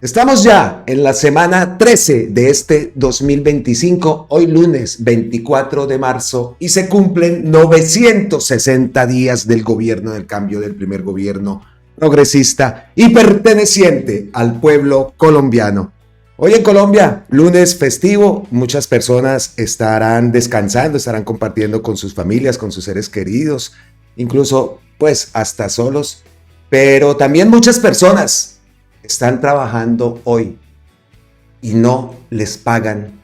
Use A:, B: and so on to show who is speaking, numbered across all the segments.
A: Estamos ya en la semana 13 de este 2025, hoy lunes 24 de marzo, y se cumplen 960 días del gobierno del cambio, del primer gobierno progresista y perteneciente al pueblo colombiano. Hoy en Colombia, lunes festivo, muchas personas estarán descansando, estarán compartiendo con sus familias, con sus seres queridos, incluso pues hasta solos, pero también muchas personas están trabajando hoy y no les pagan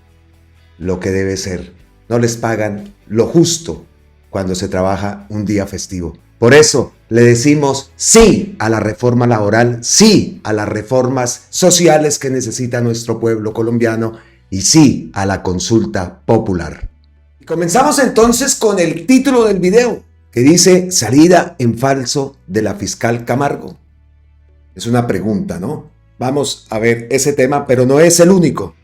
A: lo que debe ser, no les pagan lo justo cuando se trabaja un día festivo. Por eso le decimos sí a la reforma laboral, sí a las reformas sociales que necesita nuestro pueblo colombiano y sí a la consulta popular. Y comenzamos entonces con el título del video que dice salida en falso de la fiscal Camargo. Es una pregunta, ¿no? Vamos a ver ese tema, pero no es el único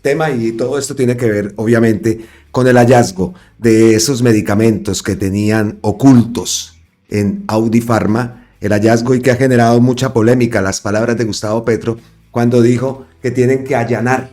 A: tema, y todo esto tiene que ver, obviamente, con el hallazgo de esos medicamentos que tenían ocultos en Audifarma, el hallazgo y que ha generado mucha polémica, las palabras de Gustavo Petro cuando dijo que tienen que allanar.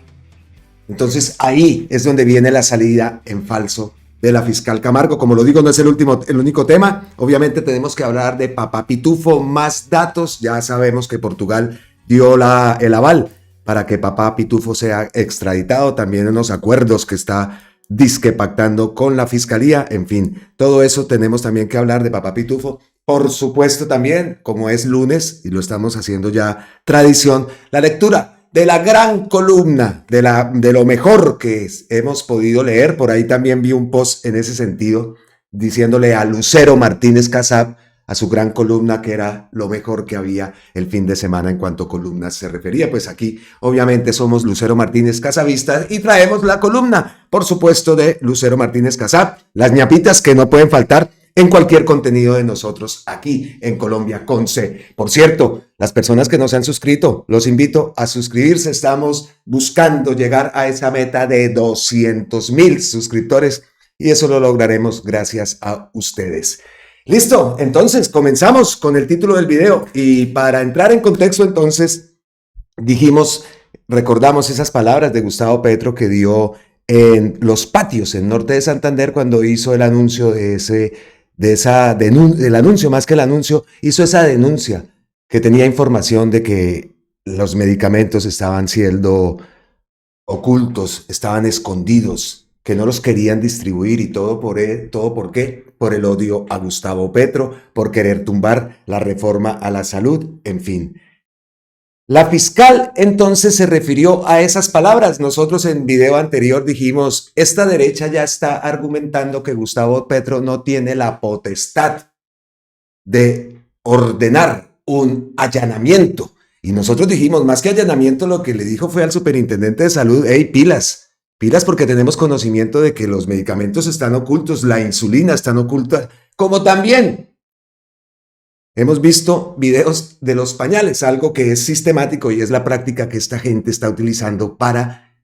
A: Entonces ahí es donde viene la salida en falso de la fiscal Camargo. Como lo digo, no es el único tema. Obviamente tenemos que hablar de Papá Pitufo, más datos. Ya sabemos que Portugal dio el aval para que Papá Pitufo sea extraditado. También unos acuerdos que está disque pactando con la fiscalía. En fin, todo eso tenemos también que hablar de Papá Pitufo. Por supuesto también, como es lunes y lo estamos haciendo ya tradición, la lectura de la gran columna, de lo mejor que hemos podido leer. Por ahí también vi un post en ese sentido, diciéndole a Lucero Martínez Casab, a su gran columna, que era lo mejor que había el fin de semana en cuanto a columnas se refería. Pues aquí obviamente somos Lucero Martínez Casabistas y traemos la columna, por supuesto, de Lucero Martínez Casab, las ñapitas que no pueden faltar en cualquier contenido de nosotros aquí en Colombia con C. Por cierto, las personas que no se han suscrito, los invito a suscribirse. Estamos buscando llegar a esa meta de 200,000 suscriptores y eso lo lograremos gracias a ustedes. Listo, entonces comenzamos con el título del video, y para entrar en contexto entonces recordamos esas palabras de Gustavo Petro que dio en los patios en Norte de Santander cuando hizo el anuncio el anuncio, más que el anuncio, hizo esa denuncia que tenía información de que los medicamentos estaban siendo ocultos, estaban escondidos, que no los querían distribuir, y todo por qué, por el odio a Gustavo Petro, por querer tumbar la reforma a la salud, en fin. La fiscal entonces se refirió a esas palabras. Nosotros en video anterior dijimos, esta derecha ya está argumentando que Gustavo Petro no tiene la potestad de ordenar un allanamiento. Y nosotros dijimos, más que allanamiento, lo que le dijo fue al superintendente de salud, hey, pilas, porque tenemos conocimiento de que los medicamentos están ocultos, la insulina está oculta, como también hemos visto videos de los pañales, algo que es sistemático y es la práctica que esta gente está utilizando para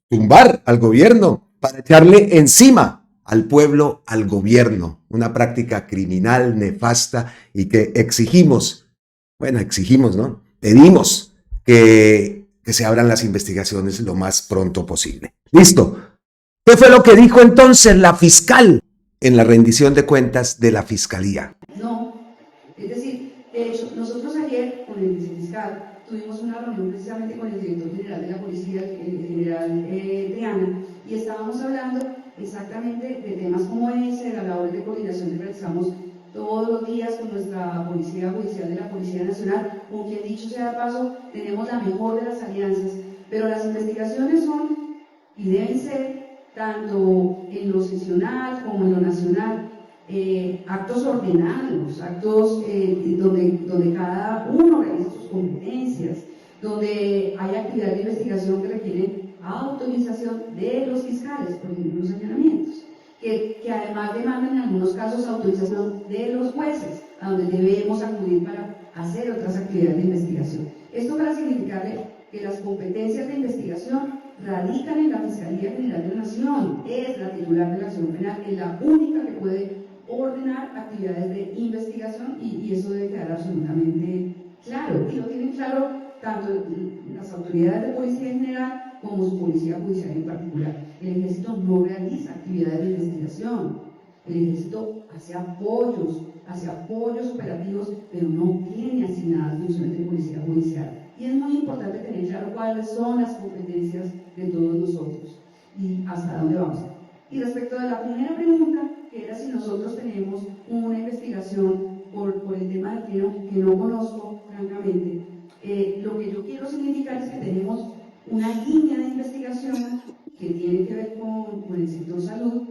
A: tumbar al gobierno, para echarle encima al pueblo, al gobierno. Una práctica criminal, nefasta, y que exigimos, ¿no? Pedimos que se abran las investigaciones lo más pronto posible. Listo. ¿Qué fue lo que dijo entonces la fiscal en la rendición de cuentas de la fiscalía?
B: No, es decir, de hecho, nosotros ayer con el vicefiscal tuvimos una reunión precisamente con el director general de la policía, el general Triana, y estábamos hablando exactamente de temas como ese, de la labor de coordinación que realizamos todos los días con nuestra policía judicial de la Policía Nacional, con quien, dicho sea de paso, tenemos la mejor de las alianzas, pero las investigaciones son y deben ser tanto en lo seccional como en lo nacional, actos ordenados, actos donde cada uno realiza sus competencias, donde hay actividad de investigación que requieren autorización de los fiscales, por ejemplo, los allanamientos, que además demandan en algunos casos autorización de los jueces, a donde debemos acudir para hacer otras actividades de investigación. Esto para significarle que las competencias de investigación radican en la Fiscalía General de la Nación, es la titular de la acción penal, es la única que puede ordenar actividades de investigación, y eso debe quedar absolutamente claro, y lo tienen claro tanto las autoridades de policía en general como su policía judicial en particular. El ejército no realiza actividades de investigación. El ejército hace apoyos operativos, pero no tiene asignadas funciones de policía judicial. Y es muy importante tener claro cuáles son las competencias de todos nosotros y hasta dónde vamos. Y respecto de la primera pregunta, que era si nosotros tenemos una investigación por el tema del que no conozco, francamente, lo que yo quiero significar es que tenemos una línea de investigación que tiene que ver con el sector salud,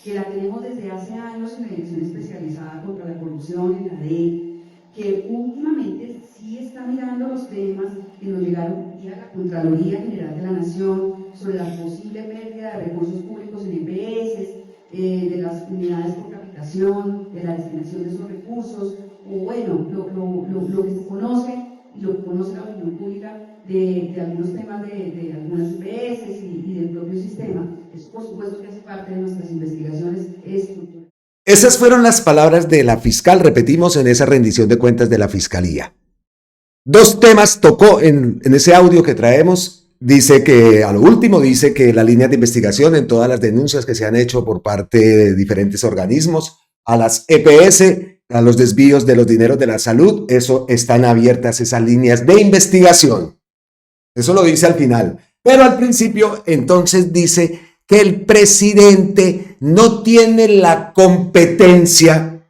B: que la tenemos desde hace años en la Dirección Especializada contra la Corrupción, en la DEI, que últimamente sí está mirando los temas que nos llegaron vía la Contraloría General de la Nación sobre la posible pérdida de recursos públicos en EPS, de las unidades por capitación, de la destinación de esos recursos, o bueno, lo que se conoce, y lo que conoce la opinión pública de algunos temas de algunas EPS y del propio sistema. Eso por supuesto que hace parte de nuestras investigaciones estructurales.
A: Esas fueron las palabras de la fiscal, repetimos, en esa rendición de cuentas de la Fiscalía. Dos temas tocó en ese audio que traemos. Dice que, a lo último, dice que las líneas de investigación en todas las denuncias que se han hecho por parte de diferentes organismos, a las EPS, a los desvíos de los dineros de la salud, eso están abiertas esas líneas de investigación. Eso lo dice al final. Pero al principio, entonces, dice que el presidente no tiene la competencia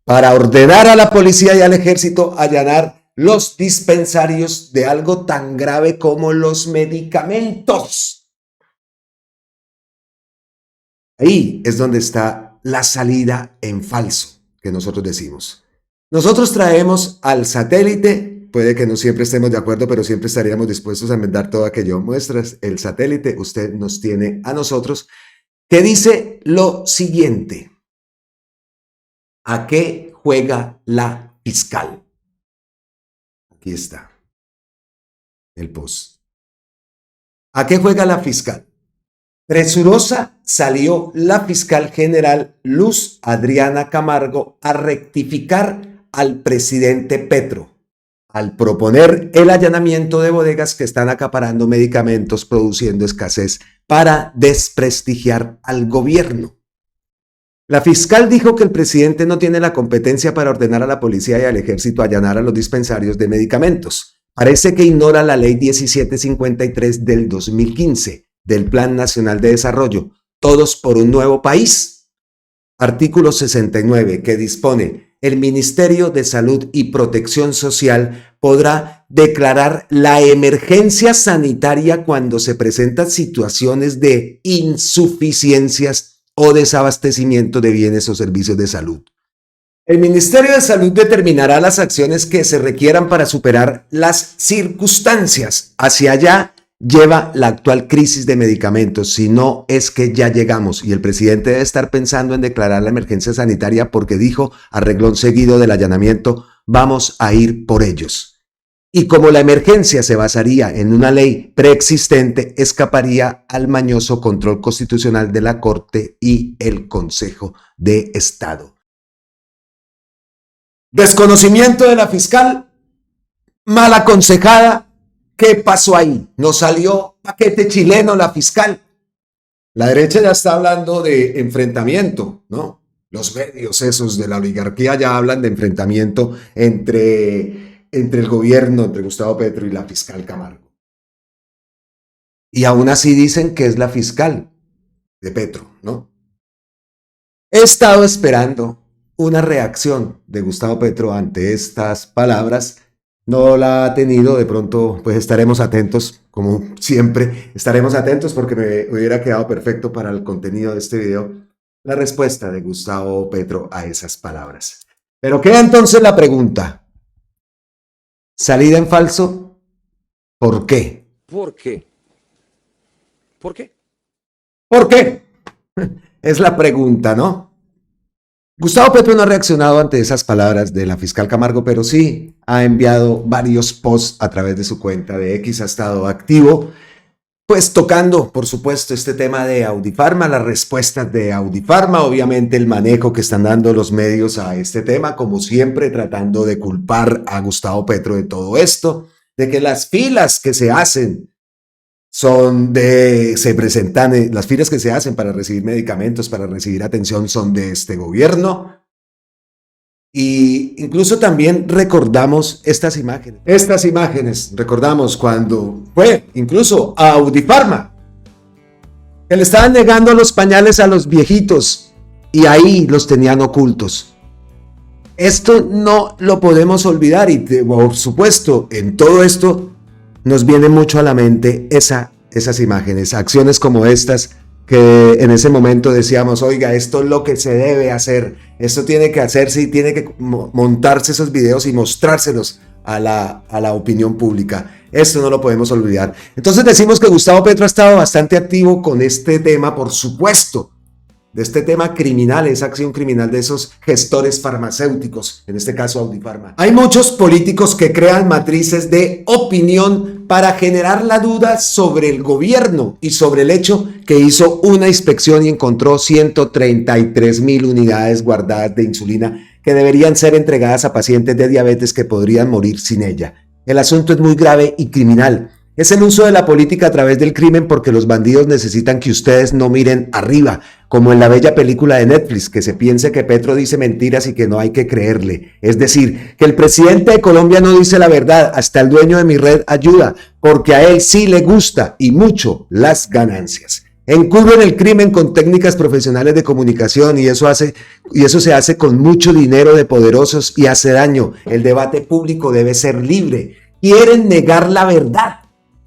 A: para ordenar a la policía y al ejército allanar los dispensarios de algo tan grave como los medicamentos. Ahí es donde está la salida en falso que nosotros decimos. Nosotros traemos al satélite, puede que no siempre estemos de acuerdo, pero siempre estaríamos dispuestos a enmendar todo aquello. Muestras el satélite, usted nos tiene a nosotros, que dice lo siguiente. ¿A qué juega la fiscal? Aquí está el post. ¿A qué juega la fiscal? Presurosa salió la fiscal general Luz Adriana Camargo a rectificar al presidente Petro al proponer el allanamiento de bodegas que están acaparando medicamentos, produciendo escasez para desprestigiar al gobierno. La fiscal dijo que el presidente no tiene la competencia para ordenar a la policía y al ejército allanar a los dispensarios de medicamentos. Parece que ignora la ley 1753 del 2015 del Plan Nacional de Desarrollo, Todos por un Nuevo País. Artículo 69, que dispone: el Ministerio de Salud y Protección Social podrá declarar la emergencia sanitaria cuando se presentan situaciones de insuficiencias o desabastecimiento de bienes o servicios de salud. El Ministerio de Salud determinará las acciones que se requieran para superar las circunstancias. Hacia allá lleva la actual crisis de medicamentos, si no es que ya llegamos, y el presidente debe estar pensando en declarar la emergencia sanitaria porque dijo a reglón seguido del allanamiento: vamos a ir por ellos. Y como la emergencia se basaría en una ley preexistente, escaparía al mañoso control constitucional de la Corte y el Consejo de Estado. Desconocimiento de la fiscal, mal aconsejada. ¿Qué pasó ahí? Nos salió paquete chileno la fiscal. La derecha ya está hablando de enfrentamiento, ¿no? Los medios esos de la oligarquía ya hablan de enfrentamiento entre el gobierno, entre Gustavo Petro y la fiscal Camargo. Y aún así dicen que es la fiscal de Petro, ¿no? He estado esperando una reacción de Gustavo Petro ante estas palabras. No la ha tenido, de pronto pues estaremos atentos, como siempre, estaremos atentos porque me hubiera quedado perfecto para el contenido de este video la respuesta de Gustavo Petro a esas palabras. Pero queda entonces la pregunta: ¿salida en falso? ¿Por qué?
C: ¿Por qué? ¿Por qué?
A: ¿Por qué? Es la pregunta, ¿no? Gustavo Petro no ha reaccionado ante esas palabras de la fiscal Camargo, pero sí ha enviado varios posts a través de su cuenta de X, ha estado activo, pues tocando, por supuesto, este tema de Audifarma, las respuestas de Audifarma, obviamente el manejo que están dando los medios a este tema, como siempre, tratando de culpar a Gustavo Petro de todo esto. de que las filas que se hacen las filas que se hacen para recibir medicamentos, para recibir atención son de este gobierno. Y incluso también recordamos estas imágenes, recordamos cuando fue incluso a Audifarma, que le estaban negando los pañales a los viejitos y ahí los tenían ocultos. Esto no lo podemos olvidar y por supuesto en todo esto nos viene mucho a la mente esas imágenes, acciones como estas que en ese momento decíamos, oiga, esto es lo que se debe hacer, esto tiene que hacerse y tiene que montarse esos videos y mostrárselos a la opinión pública. Esto no lo podemos olvidar. Entonces decimos que Gustavo Petro ha estado bastante activo con este tema, por supuesto, de este tema criminal, esa acción criminal de esos gestores farmacéuticos, en este caso Audifarma. Hay muchos políticos que crean matrices de opinión para generar la duda sobre el gobierno y sobre el hecho que hizo una inspección y encontró 133,000 unidades guardadas de insulina que deberían ser entregadas a pacientes de diabetes que podrían morir sin ella. El asunto es muy grave y criminal. Es el uso de la política a través del crimen porque los bandidos necesitan que ustedes no miren arriba, como en la bella película de Netflix, que se piense que Petro dice mentiras y que no hay que creerle. Es decir, que el presidente de Colombia no dice la verdad, hasta el dueño de Mi Red ayuda, porque a él sí le gusta y mucho las ganancias. Encubren el crimen con técnicas profesionales de comunicación y eso se hace con mucho dinero de poderosos y hace daño. El debate público debe ser libre. Quieren negar la verdad.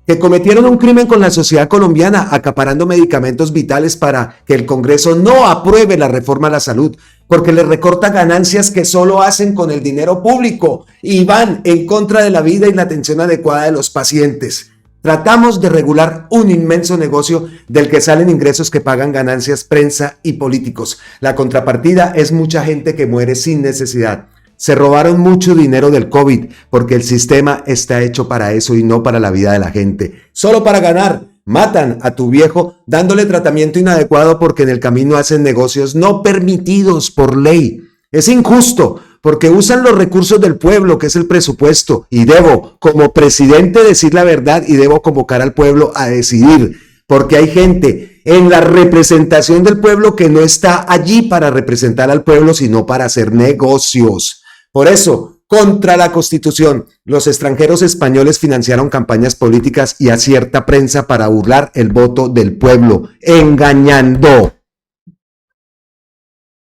A: Que cometieron un crimen con la sociedad colombiana, acaparando medicamentos vitales para que el Congreso no apruebe la reforma a la salud, porque les recorta ganancias que solo hacen con el dinero público y van en contra de la vida y la atención adecuada de los pacientes. Tratamos de regular un inmenso negocio del que salen ingresos que pagan ganancias prensa y políticos. La contrapartida es mucha gente que muere sin necesidad. Se robaron mucho dinero del COVID porque el sistema está hecho para eso y no para la vida de la gente. Solo para ganar. Matan a tu viejo dándole tratamiento inadecuado porque en el camino hacen negocios no permitidos por ley. Es injusto porque usan los recursos del pueblo, que es el presupuesto, y debo, como presidente, decir la verdad y debo convocar al pueblo a decidir. Porque hay gente en la representación del pueblo que no está allí para representar al pueblo, sino para hacer negocios. Por eso, contra la Constitución, los extranjeros españoles financiaron campañas políticas y a cierta prensa para burlar el voto del pueblo, engañando.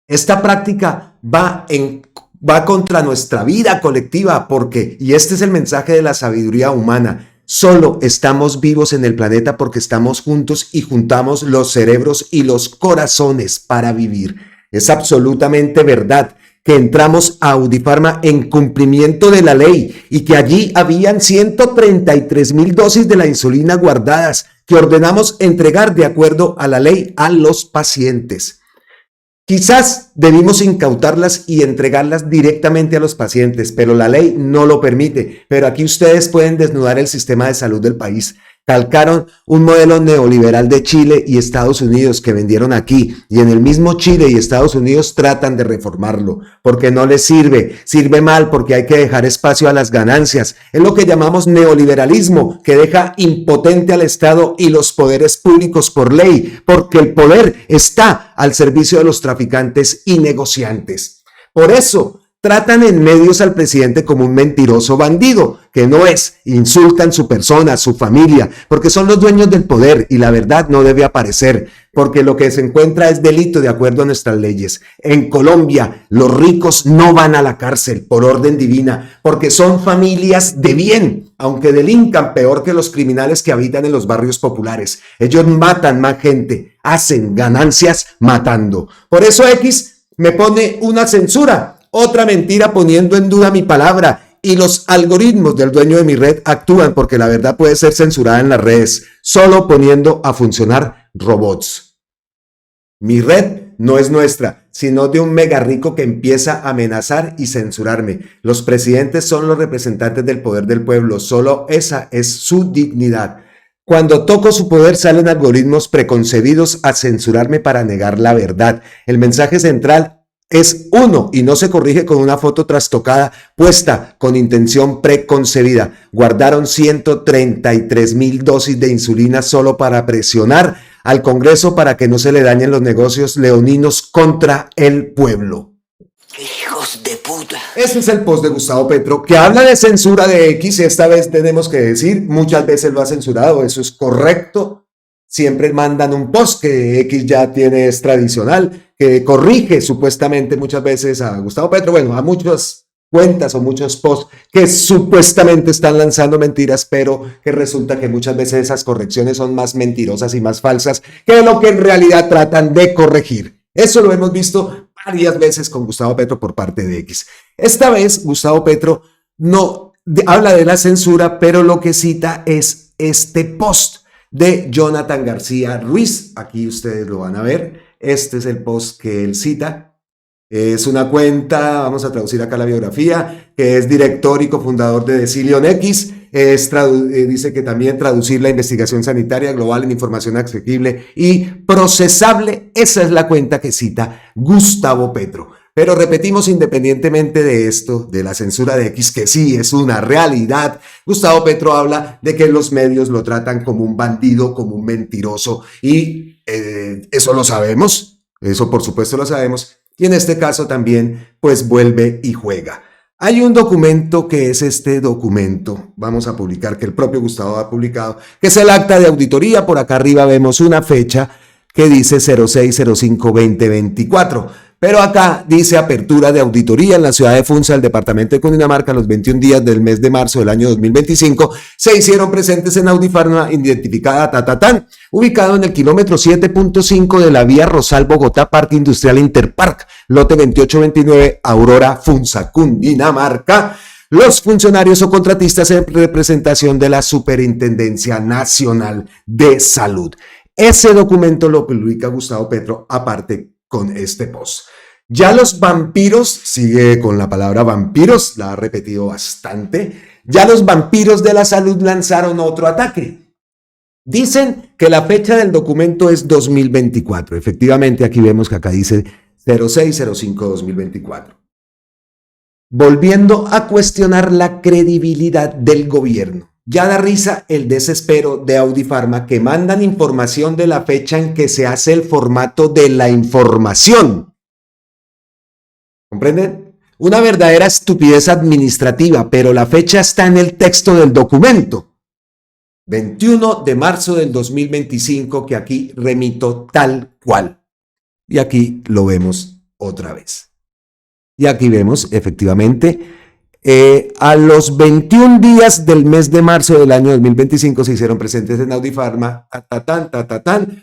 A: Esta práctica va contra nuestra vida colectiva porque, y este es el mensaje de la sabiduría humana, solo estamos vivos en el planeta porque estamos juntos y juntamos los cerebros y los corazones para vivir. Es absolutamente verdad que entramos a Audifarma en cumplimiento de la ley y que allí habían 133,000 dosis de la insulina guardadas que ordenamos entregar de acuerdo a la ley a los pacientes. Quizás debimos incautarlas y entregarlas directamente a los pacientes, pero la ley no lo permite. Pero aquí ustedes pueden desnudar el sistema de salud del país. Calcaron un modelo neoliberal de Chile y Estados Unidos que vendieron aquí, y en el mismo Chile y Estados Unidos tratan de reformarlo, porque no les sirve mal porque hay que dejar espacio a las ganancias. Es lo que llamamos neoliberalismo, que deja impotente al Estado y los poderes públicos por ley, porque el poder está al servicio de los traficantes y negociantes. Por eso, tratan en medios al presidente como un mentiroso bandido, que no es, insultan su persona, su familia, porque son los dueños del poder y la verdad no debe aparecer, porque lo que se encuentra es delito de acuerdo a nuestras leyes. En Colombia, los ricos no van a la cárcel por orden divina, porque son familias de bien, aunque delincan peor que los criminales que habitan en los barrios populares. Ellos matan más gente, hacen ganancias matando. Por eso X me pone una censura. Otra mentira poniendo en duda mi palabra y los algoritmos del dueño de Mi Red actúan porque la verdad puede ser censurada en las redes, solo poniendo a funcionar robots. Mi Red no es nuestra, sino de un mega rico que empieza a amenazar y censurarme. Los presidentes son los representantes del poder del pueblo, solo esa es su dignidad. Cuando toco su poder salen algoritmos preconcebidos a censurarme para negar la verdad. El mensaje central es uno y no se corrige con una foto trastocada puesta con intención preconcebida. Guardaron 133,000 dosis de insulina solo para presionar al Congreso para que no se le dañen los negocios leoninos contra el pueblo.
D: Hijos de puta.
A: Ese es el post de Gustavo Petro, que habla de censura de X. Esta vez tenemos que decir, muchas veces lo ha censurado, eso es correcto. Siempre mandan un post que X ya tiene, es tradicional, que corrige supuestamente muchas veces a Gustavo Petro, bueno, a muchas cuentas o muchos posts que supuestamente están lanzando mentiras, pero que resulta que muchas veces esas correcciones son más mentirosas y más falsas que lo que en realidad tratan de corregir. Eso lo hemos visto varias veces con Gustavo Petro por parte de X. Esta vez Gustavo Petro no habla de la censura, pero lo que cita es este post de Jonathan García Ruiz. Aquí ustedes lo van a ver. Este es el post que él cita. Es una cuenta, vamos a traducir acá la biografía, que es director y cofundador de Decilion X. Dice que también traducir la investigación sanitaria global en información asequible y procesable. Esa es la cuenta que cita Gustavo Petro. Pero repetimos, independientemente de esto, de la censura de X, que sí es una realidad, Gustavo Petro habla de que los medios lo tratan como un bandido, como un mentiroso, y eso lo sabemos, eso por supuesto lo sabemos, y en este caso también, pues vuelve y juega. Hay un documento que es este documento, vamos a publicar, que el propio Gustavo ha publicado, que es el acta de auditoría. Por acá arriba vemos una fecha que dice 06/05/2024. Pero acá dice apertura de auditoría en la ciudad de Funza, el departamento de Cundinamarca. Los 21 días del mes de marzo del año 2025 se hicieron presentes en Audifarma, identificada Tatatán, ubicado en el kilómetro 7.5 de la vía Rosal Bogotá, Parque Industrial Interpark, lote 2829, Aurora, Funza, Cundinamarca. Los funcionarios o contratistas en representación de la Superintendencia Nacional de Salud. Ese documento lo publica Gustavo Petro aparte con este post. Ya los vampiros, sigue con la palabra vampiros, la ha repetido bastante, ya los vampiros de la salud lanzaron otro ataque. Dicen que la fecha del documento es 2024. Efectivamente, aquí vemos que acá dice 06/05/2024. Volviendo a cuestionar la credibilidad del gobierno. Ya da risa el desespero de Audifarma, que mandan información de la fecha en que se hace el formato de la información. ¿Comprenden? Una verdadera estupidez administrativa, pero la fecha está en el texto del documento. 21 de marzo del 2025, que aquí remito tal cual. Y aquí lo vemos otra vez. Y aquí vemos, efectivamente, a los 21 días del mes de marzo del año 2025 se hicieron presentes en Audifarma,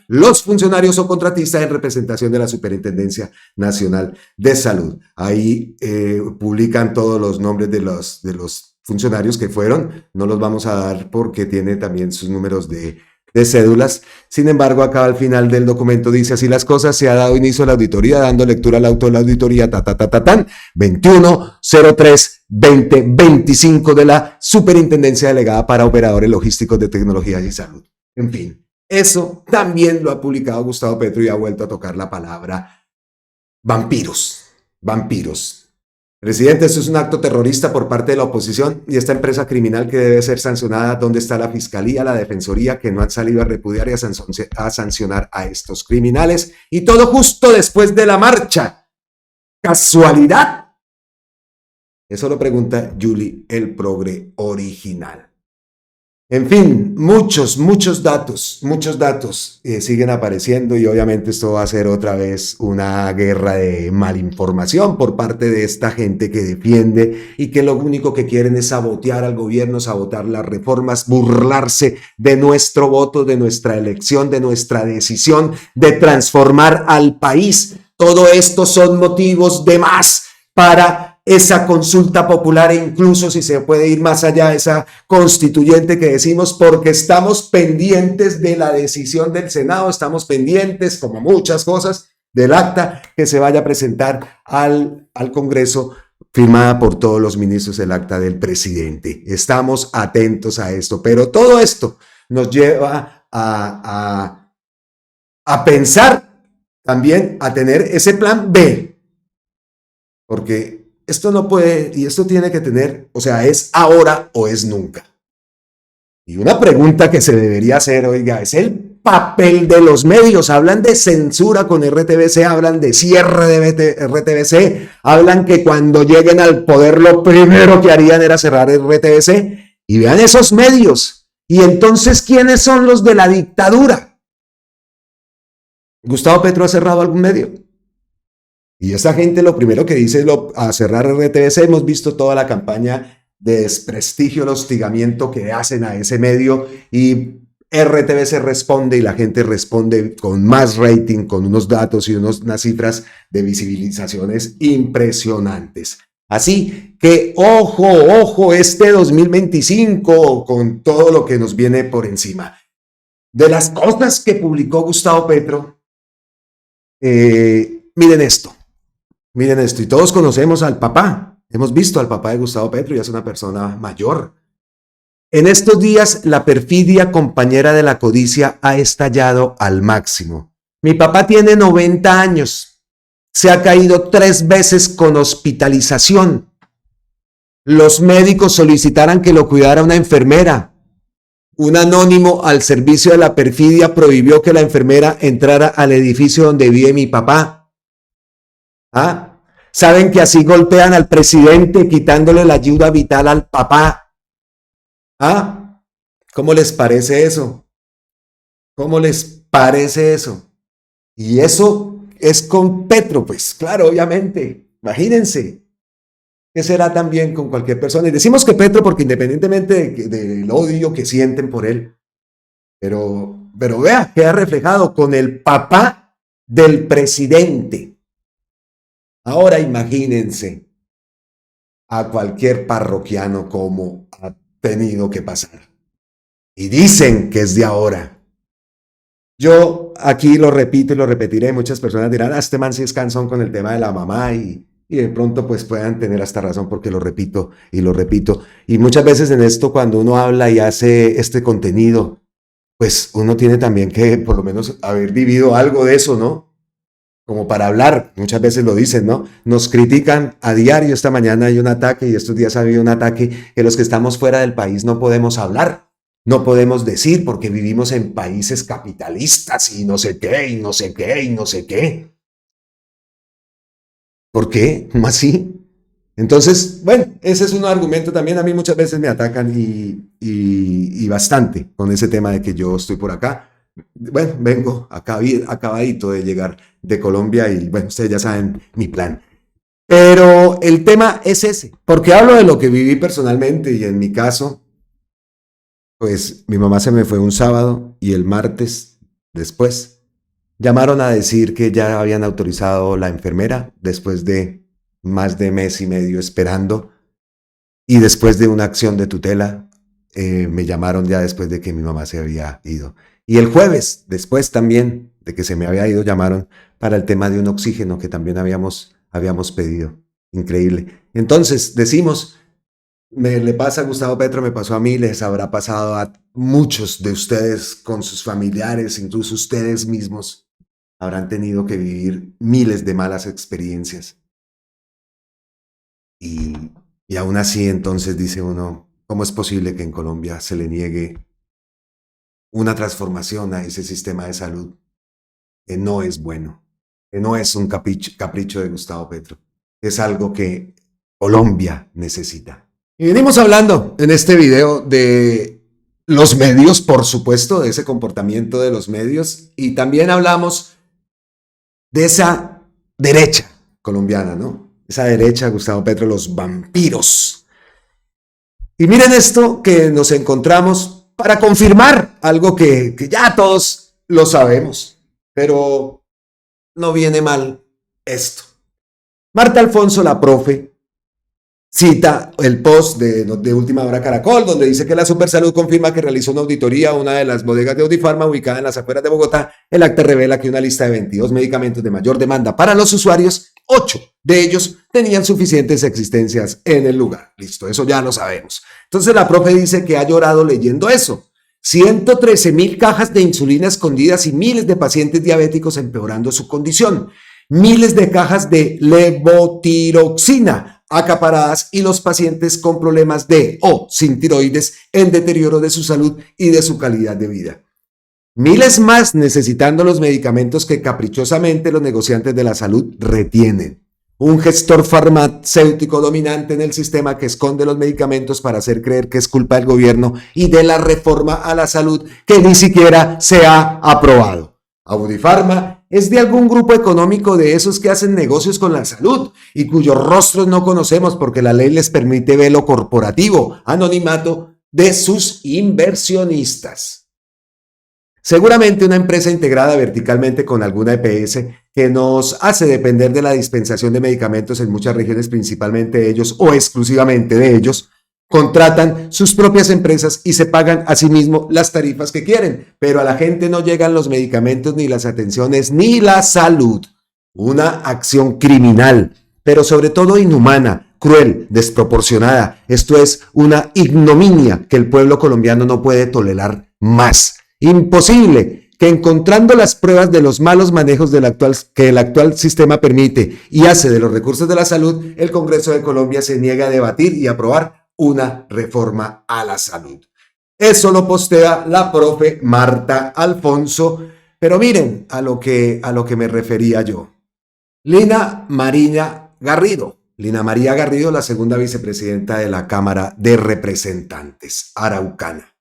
A: los funcionarios o contratistas en representación de la Superintendencia Nacional de Salud. Ahí publican todos los nombres de los funcionarios que fueron. No los vamos a dar porque tiene también sus números de cédulas. Sin embargo, acá al final del documento dice: así las cosas, se ha dado inicio a la auditoría, dando lectura al auto de la auditoría 21/03/2025 de la Superintendencia Delegada para Operadores Logísticos de Tecnologías y Salud. En fin, eso también lo ha publicado Gustavo Petro y ha vuelto a tocar la palabra vampiros. Vampiros. Presidente, esto es un acto terrorista por parte de la oposición y esta empresa criminal que debe ser sancionada. ¿Dónde está la Fiscalía, la Defensoría, que no han salido a repudiar y a sancionar a estos criminales? Y todo justo después de la marcha. ¿Casualidad? Eso lo pregunta Julie, el progre original. En fin, muchos datos siguen apareciendo y obviamente esto va a ser otra vez una guerra de malinformación por parte de esta gente que defiende y que lo único que quieren es sabotear al gobierno, sabotear las reformas, burlarse de nuestro voto, de nuestra elección, de nuestra decisión de transformar al país. Todo esto son motivos de más para esa consulta popular e incluso si se puede ir más allá, esa constituyente que decimos, porque estamos pendientes de la decisión del Senado, estamos pendientes, como muchas cosas, del acta que se vaya a presentar al Congreso, firmada por todos los ministros, el acta del presidente. Estamos atentos a esto, pero todo esto nos lleva a pensar también, a tener ese plan B. porque esto no puede, y esto tiene que tener, o sea, es ahora o es nunca. Y una pregunta que se debería hacer, oiga, es el papel de los medios. Hablan de censura con RTBC, hablan de cierre de RTBC, hablan que cuando lleguen al poder lo primero que harían era cerrar RTBC. Y vean esos medios. Y entonces, ¿quiénes son los de la dictadura? ¿Gustavo Petro ha cerrado algún medio? Y esa gente lo primero que dice es a cerrar RTBC. Hemos visto toda la campaña de desprestigio, el hostigamiento que hacen a ese medio, y RTBC responde, y la gente responde con más rating, con unos datos y unas cifras de visibilizaciones impresionantes. Así que ojo, este 2025 con todo lo que nos viene por encima. De las cosas que publicó Gustavo Petro, miren esto, y todos conocemos al papá. Hemos visto al papá de Gustavo Petro y es una persona mayor. En estos días, la perfidia compañera de la codicia ha estallado al máximo. Mi papá tiene 90 años. Se ha caído 3 veces con hospitalización. Los médicos solicitaran que lo cuidara una enfermera. Un anónimo al servicio de la perfidia prohibió que la enfermera entrara al edificio donde vive mi papá. ¿Ah? ¿Saben que así golpean al presidente quitándole la ayuda vital al papá? ¿Ah? ¿Cómo les parece eso? ¿Cómo les parece eso? Y eso es con Petro, pues claro, obviamente. Imagínense. ¿Qué será también con cualquier persona? Y decimos que Petro porque independientemente del odio que sienten por él, pero vea, queda reflejado con el papá del presidente. Ahora imagínense a cualquier parroquiano como ha tenido que pasar. Y dicen que es de ahora. Yo aquí lo repito y lo repetiré. Muchas personas dirán, este man sí es cansón con el tema de la mamá y de pronto pues puedan tener hasta razón porque lo repito y lo repito. Y muchas veces en esto cuando uno habla y hace este contenido, pues uno tiene también que por lo menos haber vivido algo de eso, ¿no? Como para hablar, muchas veces lo dicen, ¿no? Nos critican a diario. Esta mañana hay un ataque y estos días ha habido un ataque que los que estamos fuera del país no podemos hablar, no podemos decir porque vivimos en países capitalistas y no sé qué, y no sé qué, y no sé qué. ¿Por qué? ¿Cómo así? Entonces, bueno, ese es un argumento también. A mí muchas veces me atacan y bastante con ese tema de que yo estoy por acá. Bueno, vengo acabadito de llegar de Colombia y bueno, ustedes ya saben mi plan. Pero el tema es ese, porque hablo de lo que viví personalmente y en mi caso, pues mi mamá se me fue un sábado y el martes después llamaron a decir que ya habían autorizado la enfermera después de más de mes y medio esperando y después de una acción de tutela me llamaron ya después de que mi mamá se había ido. Y el jueves, después también de que se me había ido, llamaron para el tema de un oxígeno que también habíamos pedido. Increíble. Entonces, decimos, le pasa a Gustavo Petro, me pasó a mí, les habrá pasado a muchos de ustedes con sus familiares, incluso ustedes mismos habrán tenido que vivir miles de malas experiencias. Y aún así, entonces dice uno, ¿cómo es posible que en Colombia se le niegue una transformación a ese sistema de salud que no es bueno, que no es un capricho de Gustavo Petro, es algo que Colombia necesita? Y venimos hablando en este video de los medios, por supuesto, de ese comportamiento de los medios, y también hablamos de esa derecha colombiana, ¿no? Esa derecha, Gustavo Petro, los vampiros. Y miren esto que nos encontramos para confirmar algo que ya todos lo sabemos, pero no viene mal esto. Marta Alfonso, la profe, cita el post de Última Hora Caracol, donde dice que la Supersalud confirma que realizó una auditoría a una de las bodegas de Audifarma ubicada en las afueras de Bogotá. El acta revela que una lista de 22 medicamentos de mayor demanda para los usuarios, 8 de ellos tenían suficientes existencias en el lugar. Listo, eso ya lo sabemos. Entonces la profe dice que ha llorado leyendo eso. 113,000 cajas de insulina escondidas y miles de pacientes diabéticos empeorando su condición. miles de cajas de levotiroxina acaparadas y los pacientes con problemas de o sin tiroides en deterioro de su salud y de su calidad de vida. Miles más necesitando los medicamentos que caprichosamente los negociantes de la salud retienen. Un gestor farmacéutico dominante en el sistema que esconde los medicamentos para hacer creer que es culpa del gobierno y de la reforma a la salud que ni siquiera se ha aprobado. Audifarma es de algún grupo económico de esos que hacen negocios con la salud y cuyos rostros no conocemos porque la ley les permite velo corporativo, anonimato de sus inversionistas. Seguramente una empresa integrada verticalmente con alguna EPS que nos hace depender de la dispensación de medicamentos en muchas regiones, principalmente ellos o exclusivamente de ellos, contratan sus propias empresas y se pagan a sí mismos las tarifas que quieren, pero a la gente no llegan los medicamentos, ni las atenciones, ni la salud. Una acción criminal, pero sobre todo inhumana, cruel, desproporcionada. Esto es una ignominia que el pueblo colombiano no puede tolerar más. Imposible que encontrando las pruebas de los malos manejos que el actual sistema permite y hace de los recursos de la salud, el Congreso de Colombia se niega a debatir y aprobar una reforma a la salud. Eso lo postea la profe Marta Alfonso, pero miren a lo que me refería yo. Lina María Garrido, la segunda vicepresidenta de la Cámara de Representantes araucana.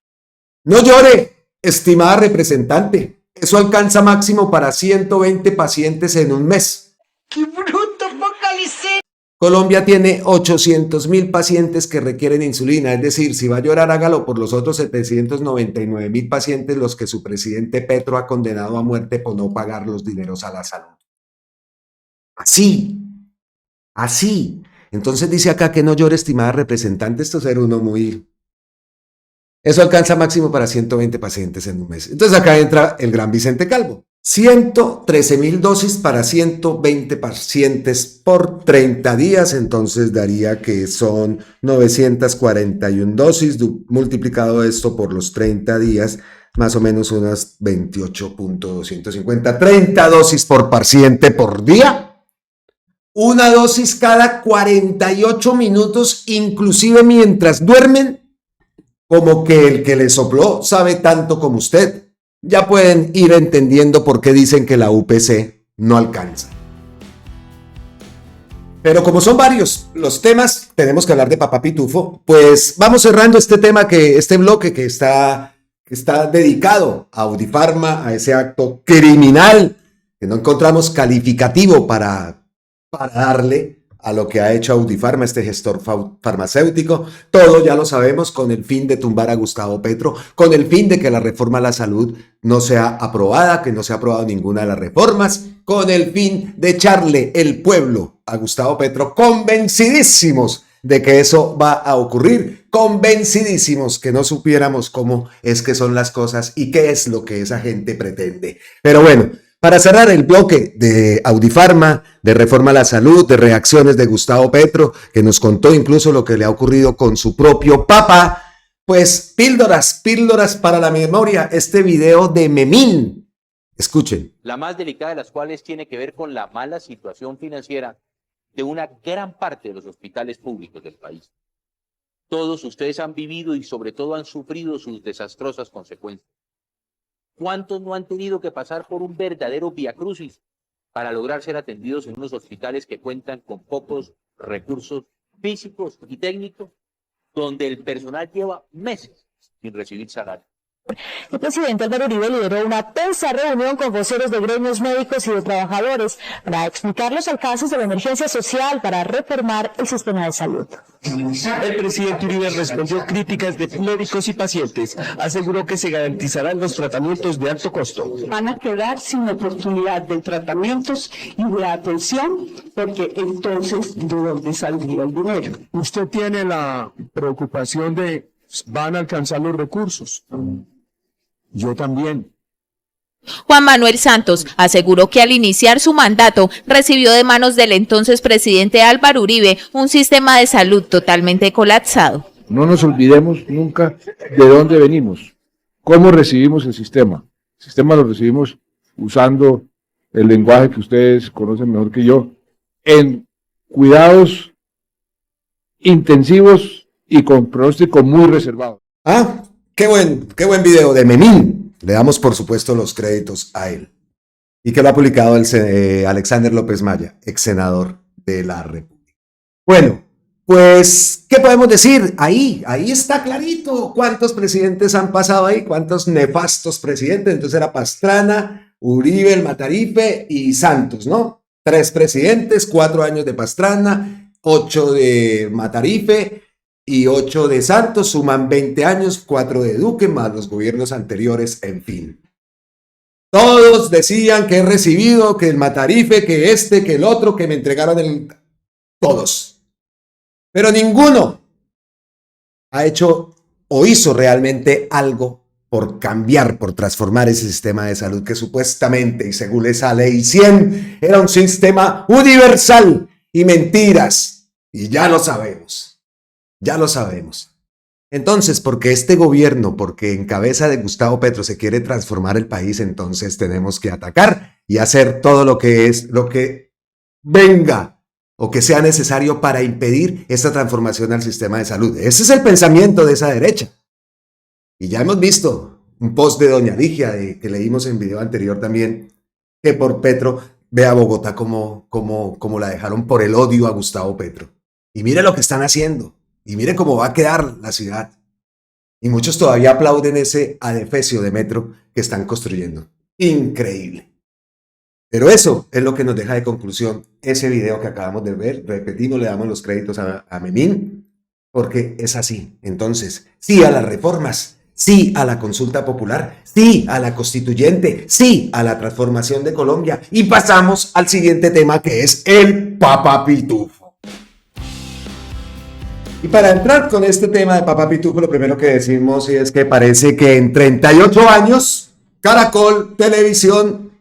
A: No llore, estimada representante, eso alcanza máximo para 120 pacientes en un mes.
D: ¡Qué bruto, focalicé!
A: Colombia tiene 800.000 pacientes que requieren insulina, es decir, si va a llorar, hágalo por los otros 799.000 pacientes los que su presidente Petro ha condenado a muerte por no pagar los dineros a la salud. Así. Entonces dice acá que no llore, estimada representante, esto será uno muy... Eso alcanza máximo para 120 pacientes en un mes. Entonces acá entra el gran Vicente Calvo. 113.000 dosis para 120 pacientes por 30 días, entonces daría que son 941 dosis, multiplicado esto por los 30 días, más o menos unas 28.250, 30 dosis por paciente por día. Una dosis cada 48 minutos, inclusive mientras duermen. Como que el que le sopló sabe tanto como usted. Ya pueden ir entendiendo por qué dicen que la UPC no alcanza. Pero como son varios los temas, tenemos que hablar de Papá Pitufo. Pues vamos cerrando este bloque que está dedicado a Audifarma, a ese acto criminal que no encontramos calificativo para darle a lo que ha hecho Audifarma, este gestor farmacéutico. Todo ya lo sabemos, con el fin de tumbar a Gustavo Petro, con el fin de que la reforma a la salud no sea aprobada, que no se ha aprobado ninguna de las reformas, con el fin de echarle el pueblo a Gustavo Petro, convencidísimos de que eso va a ocurrir, convencidísimos que no supiéramos cómo es que son las cosas y qué es lo que esa gente pretende. Pero bueno, para cerrar el bloque de Audifarma, de reforma a la salud, de reacciones de Gustavo Petro, que nos contó incluso lo que le ha ocurrido con su propio papá, pues píldoras para la memoria, este video de Memín. Escuchen.
E: La más delicada de las cuales tiene que ver con la mala situación financiera de una gran parte de los hospitales públicos del país. Todos ustedes han vivido y sobre todo han sufrido sus desastrosas consecuencias. ¿Cuántos no han tenido que pasar por un verdadero viacrucis para lograr ser atendidos en unos hospitales que cuentan con pocos recursos físicos y técnicos, donde el personal lleva meses sin recibir salario?
F: El presidente Álvaro Uribe lideró una tensa reunión con voceros de gremios médicos y de trabajadores para explicar los alcances de la emergencia social para reformar el sistema de salud.
G: El presidente Uribe respondió críticas de médicos y pacientes. Aseguró que se garantizarán los tratamientos de alto costo.
H: Van a quedar sin oportunidad de tratamientos y de atención, porque entonces, ¿de dónde saldría el dinero?
G: Usted tiene la preocupación de ¿van a alcanzar los recursos? Yo también.
I: Juan Manuel Santos aseguró que al iniciar su mandato recibió de manos del entonces presidente Álvaro Uribe un sistema de salud totalmente colapsado.
J: No nos olvidemos nunca de dónde venimos, cómo recibimos el sistema. El sistema lo recibimos usando el lenguaje que ustedes conocen mejor que yo, en cuidados intensivos y con pronóstico muy reservado.
A: Ah, qué buen video de Memín. Le damos, por supuesto, los créditos a él. Y que lo ha publicado Alexander López Maya, ex senador de la República. Bueno, pues, ¿qué podemos decir? Ahí está clarito cuántos presidentes han pasado ahí, cuántos nefastos presidentes. Entonces era Pastrana, Uribe, el Matarife y Santos, ¿no? 3 presidentes, 4 años de Pastrana, 8 de Matarife y 8 de Santos, suman 20 años, 4 de Duque, más los gobiernos anteriores, en fin. Todos decían que he recibido, que el Matarife, que este, que el otro, que me entregaron el... Todos. Pero ninguno ha hecho o hizo realmente algo por cambiar, por transformar ese sistema de salud que supuestamente, y según esa ley 100, era un sistema universal y mentiras. Y ya lo sabemos. Ya lo sabemos. Entonces, porque este gobierno, porque en cabeza de Gustavo Petro se quiere transformar el país, entonces tenemos que atacar y hacer todo lo que venga o que sea necesario para impedir esta transformación al sistema de salud. Ese es el pensamiento de esa derecha. Y ya hemos visto un post de doña Ligia, que leímos en video anterior también, que por Petro ve a Bogotá como la dejaron por el odio a Gustavo Petro. Y mire lo que están haciendo. Y mire cómo va a quedar la ciudad. Y muchos todavía aplauden ese adefesio de metro que están construyendo. Increíble. Pero eso es lo que nos deja de conclusión ese video que acabamos de ver. Repetimos, le damos los créditos a Memín, porque es así. Entonces, sí a las reformas, sí a la consulta popular, sí a la constituyente, sí a la transformación de Colombia. Y pasamos al siguiente tema, que es el Papa Pitufo. Y para entrar con este tema de Papa Pitufo, lo primero que decimos es que parece que en 38 años, Caracol Televisión,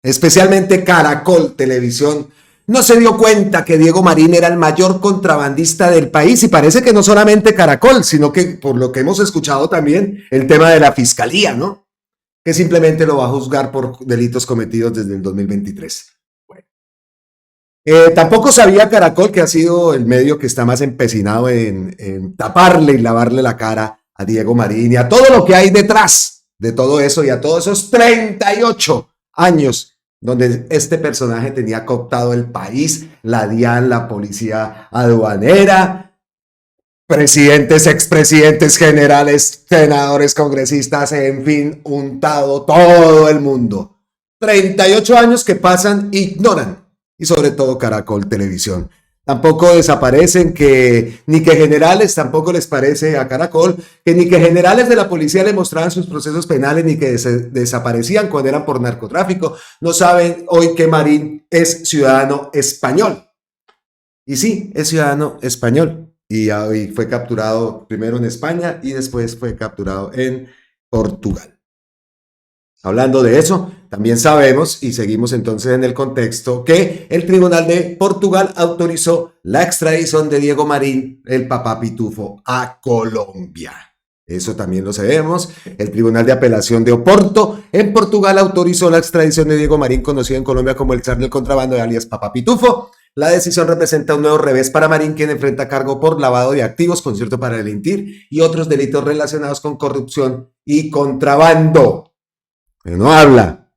A: especialmente Caracol Televisión, no se dio cuenta que Diego Marín era el mayor contrabandista del país. Y parece que no solamente Caracol, sino que, por lo que hemos escuchado también, el tema de la fiscalía, ¿no? Que simplemente lo va a juzgar por delitos cometidos desde el 2023. Bueno. Tampoco sabía Caracol, que ha sido el medio que está más empecinado en taparle y lavarle la cara a Diego Marín y a todo lo que hay detrás de todo eso y a todos esos 38 años donde este personaje tenía cooptado el país, la DIAN, la policía aduanera, presidentes, expresidentes, generales, senadores, congresistas, en fin, untado todo el mundo. 38 años que pasan, ignoran, y sobre todo Caracol Televisión. Tampoco desaparecen ni que generales, tampoco les parece a Caracol, que ni que generales de la policía le mostraban sus procesos penales, ni que desaparecían cuando eran por narcotráfico. No saben hoy que Marín es ciudadano español. Y sí, es ciudadano español. Y hoy fue capturado primero en España y después fue capturado en Portugal. Hablando de eso, también sabemos, y seguimos entonces en el contexto, que el Tribunal de Portugal autorizó la extradición de Diego Marín, el Papá Pitufo, a Colombia. Eso también lo sabemos. El Tribunal de Apelación de Oporto en Portugal autorizó la extradición de Diego Marín, conocido en Colombia como el zar del contrabando de alias Papá Pitufo. La decisión representa un nuevo revés para Marín, quien enfrenta cargo por lavado de activos, concierto para delinquir y otros delitos relacionados con corrupción y contrabando. Pero no habla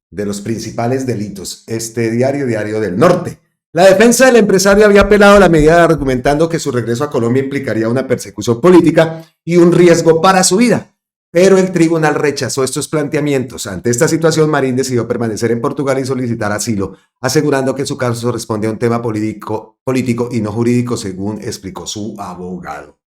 A: de los principales delitos. Este Diario del Norte. La defensa del empresario había apelado a la medida argumentando que su regreso a Colombia implicaría una persecución política y un riesgo para su vida. Pero el tribunal rechazó estos planteamientos. Ante esta situación, Marín decidió permanecer en Portugal y solicitar asilo, asegurando que su caso responde a un tema político y no jurídico, según explicó su abogado.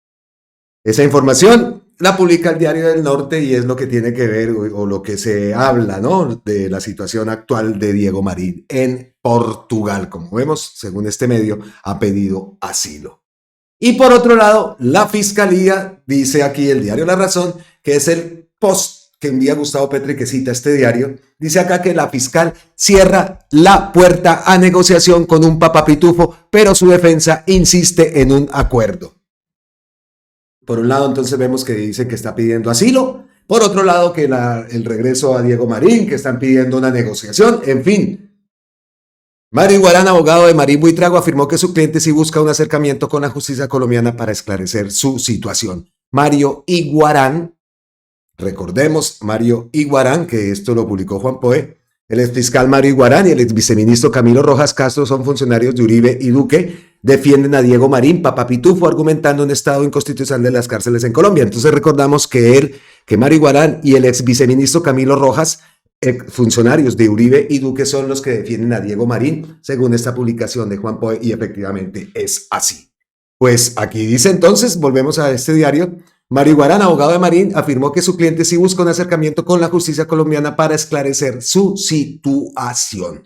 A: Esa información la publica el Diario del Norte y es lo que tiene que ver o lo que se habla, ¿no?, de la situación actual de Diego Marín en Portugal. Como vemos, según este medio, ha pedido asilo. Y por otro lado, la Fiscalía, dice aquí el diario La Razón, que es el post que envía Gustavo Petro y que cita este diario, dice acá que la fiscal cierra la puerta a negociación con un Papá Pitufo, pero su defensa insiste en un acuerdo. Por un lado, entonces vemos que dice que está pidiendo asilo, Por otro lado, que el regreso a Diego Marín, que están pidiendo una negociación, en fin. Mario Iguarán, abogado de Marín Buitrago, afirmó que su cliente sí busca un acercamiento con la justicia colombiana para esclarecer su situación. Mario Iguarán, recordemos, Mario Iguarán, que esto lo publicó Juan Poe, el exfiscal Mario Iguarán y el exviceministro Camilo Rojas Castro son funcionarios de Uribe y Duque, defienden a Diego Marín, Papá Pitufo, argumentando un estado inconstitucional de las cárceles en Colombia. Entonces recordamos que Mario Iguarán y el exviceministro Camilo Rojas, funcionarios de Uribe y Duque, son los que defienden a Diego Marín, según esta publicación de Juan Poe, y efectivamente es así. Pues aquí dice entonces, volvemos a este diario, Mario Iguarán, abogado de Marín, afirmó que su cliente sí busca un acercamiento con la justicia colombiana para esclarecer su situación.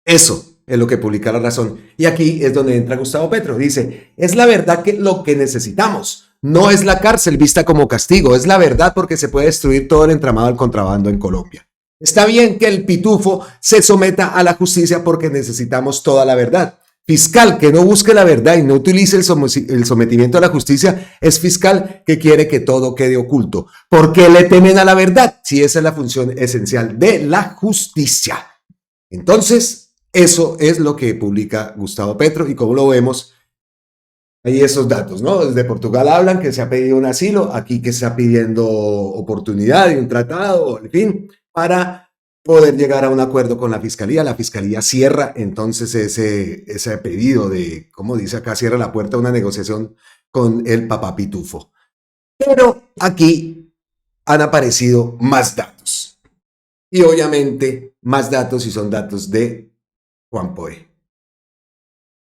A: Eso es lo que publica La Razón. Y aquí es donde entra Gustavo Petro. Dice, es la verdad que lo que necesitamos no es la cárcel vista como castigo, es la verdad porque se puede destruir todo el entramado del contrabando en Colombia. Está bien que el pitufo se someta a la justicia porque necesitamos toda la verdad. Fiscal que no busque la verdad y no utilice el sometimiento a la justicia es fiscal que quiere que todo quede oculto. ¿Por qué le temen a la verdad? Si esa es la función esencial de la justicia. Entonces, eso es lo que publica Gustavo Petro y como lo vemos, hay esos datos, ¿no? Desde Portugal hablan que se ha pedido un asilo, aquí que se está pidiendo oportunidad y un tratado, en fin, para poder llegar a un acuerdo con la fiscalía. La fiscalía cierra entonces ese pedido de, como dice acá, cierra la puerta a una negociación con el Papá Pitufo. Pero aquí han aparecido más datos. Y obviamente más datos, y son datos de Juan Poe.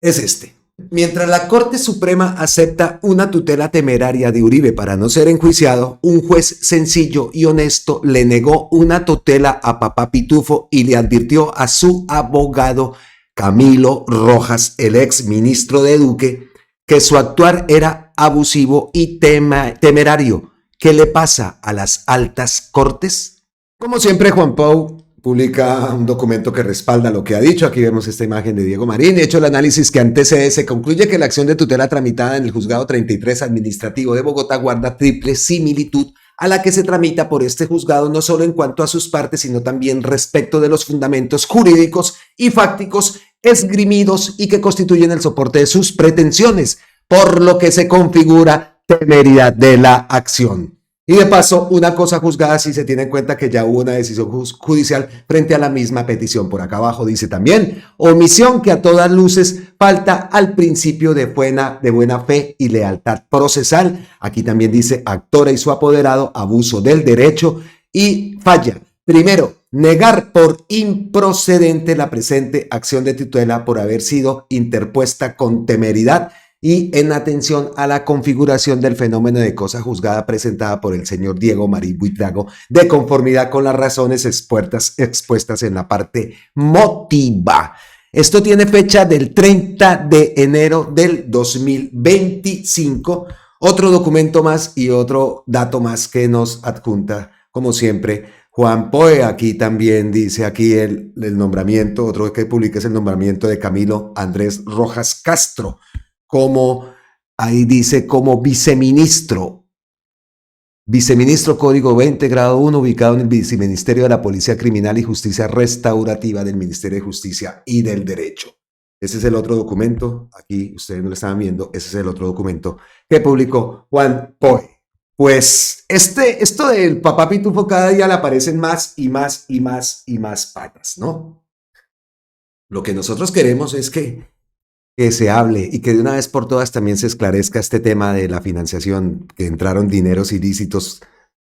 A: Es este. Mientras la Corte Suprema acepta una tutela temeraria de Uribe para no ser enjuiciado, un juez sencillo y honesto le negó una tutela a Papá Pitufo y le advirtió a su abogado Camilo Rojas, el ex ministro de Duque, que su actuar era abusivo y temerario. ¿Qué le pasa a las altas cortes? Como siempre, Juan Pau publica un documento que respalda lo que ha dicho. Aquí vemos esta imagen de Diego Marín. Hecho el análisis que antecede, se concluye que la acción de tutela tramitada en el Juzgado 33 Administrativo de Bogotá guarda triple similitud a la que se tramita por este juzgado, no solo en cuanto a sus partes, sino también respecto de los fundamentos jurídicos y fácticos esgrimidos y que constituyen el soporte de sus pretensiones, por lo que se configura temeridad de la acción. Y de paso, una cosa juzgada si se tiene en cuenta que ya hubo una decisión judicial frente a la misma petición. Por acá abajo dice también, omisión que a todas luces falta al principio de buena fe y lealtad procesal. Aquí también dice, actora y su apoderado, abuso del derecho y falla. Primero, negar por improcedente la presente acción de tutela por haber sido interpuesta con temeridad y en atención a la configuración del fenómeno de cosa juzgada presentada por el señor Diego Marín Buitrago, de conformidad con las razones expuestas en la parte motiva. Esto tiene fecha del 30 de enero del 2025. Otro documento más y otro dato más que nos adjunta, como siempre, Juan Poe. Aquí también dice aquí el nombramiento, otro que publica es el nombramiento de Camilo Andrés Rojas Castro, como ahí dice, como viceministro Código 20, grado 1, ubicado en el Viceministerio de la Policía Criminal y Justicia Restaurativa del Ministerio de Justicia y del Derecho. Ese es el otro documento, aquí ustedes no lo estaban viendo, ese es el otro documento que publicó Juan Poe. Pues esto del Papá Pitufo cada día le aparecen más y más y más y más patas, ¿no? Lo que nosotros queremos es que se hable y que de una vez por todas también se esclarezca este tema de la financiación, que entraron dineros ilícitos,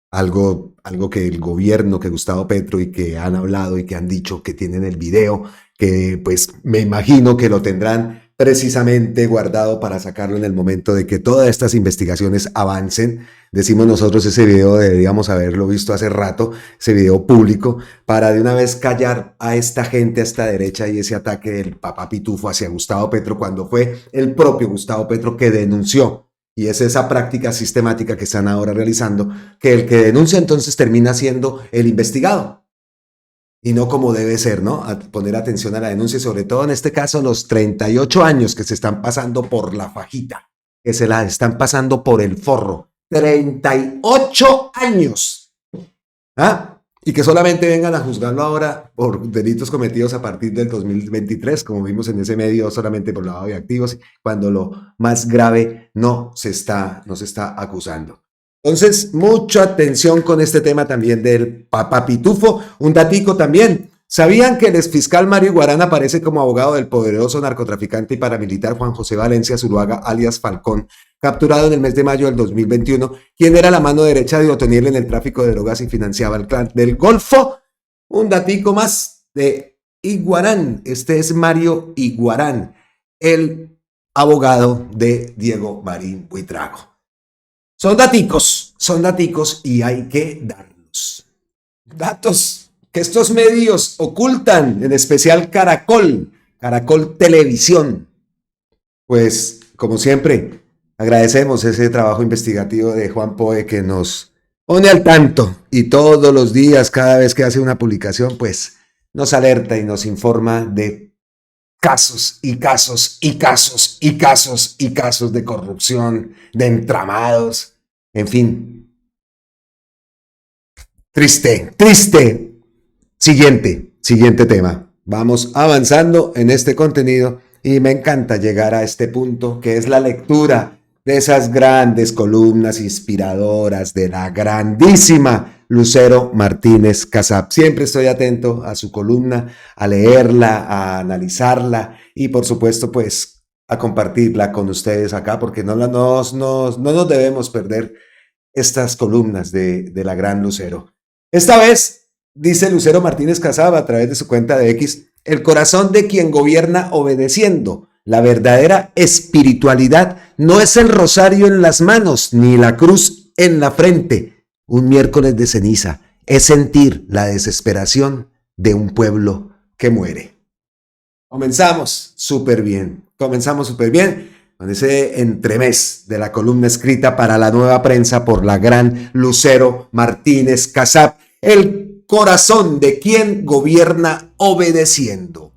A: algo que el gobierno, que Gustavo Petro y que han hablado y que han dicho que tienen el video, que pues me imagino que lo tendrán precisamente guardado para sacarlo en el momento de que todas estas investigaciones avancen. Decimos nosotros, ese video deberíamos haberlo visto hace rato, ese video público, para de una vez callar a esta gente, a esta derecha y ese ataque del Papá Pitufo hacia Gustavo Petro, cuando fue el propio Gustavo Petro que denunció. Y es esa práctica sistemática que están ahora realizando, que el que denuncia entonces termina siendo el investigado. Y no como debe ser, ¿no? A poner atención a la denuncia, y sobre todo en este caso los 38 años que se están pasando por la fajita, que se la están pasando por el forro, 38 años. ¿Ah? Y que solamente vengan a juzgarlo ahora por delitos cometidos a partir del 2023, como vimos en ese medio, solamente por lavado de activos, cuando lo más grave no se está acusando. Entonces, mucha atención con este tema también del Papá Pitufo. Un datico también. ¿Sabían que el exfiscal Mario Iguarán aparece como abogado del poderoso narcotraficante y paramilitar Juan José Valencia Zuluaga, alias Falcón, capturado en el mes de mayo del 2021, quien era la mano derecha de Otoniel en el tráfico de drogas y financiaba el clan del Golfo? Un datico más de Iguarán. Este es Mario Iguarán, el abogado de Diego Marín Buitrago. Son daticos y hay que darlos. Datos que estos medios ocultan, en especial Caracol Televisión. Pues, como siempre, agradecemos ese trabajo investigativo de Juan Poe que nos pone al tanto y todos los días, cada vez que hace una publicación, pues nos alerta y nos informa de casos y casos y casos y casos y casos de corrupción, de entramados, en fin. Triste. Siguiente tema. Vamos avanzando en este contenido y me encanta llegar a este punto que es la lectura de esas grandes columnas inspiradoras de la grandísima Lucero Martínez Casap. Siempre estoy atento a su columna, a leerla, a analizarla y por supuesto pues a compartirla con ustedes acá porque no nos debemos perder estas columnas de la gran Lucero. Esta vez dice Lucero Martínez Casab a través de su cuenta de X, el corazón de quien gobierna obedeciendo. La verdadera espiritualidad no es el rosario en las manos ni la cruz en la frente. Un miércoles de ceniza es sentir la desesperación de un pueblo que muere. Comenzamos súper bien con ese entremés de la columna escrita para La Nueva Prensa por la gran Lucero Martínez Casab. El corazón de quien gobierna obedeciendo.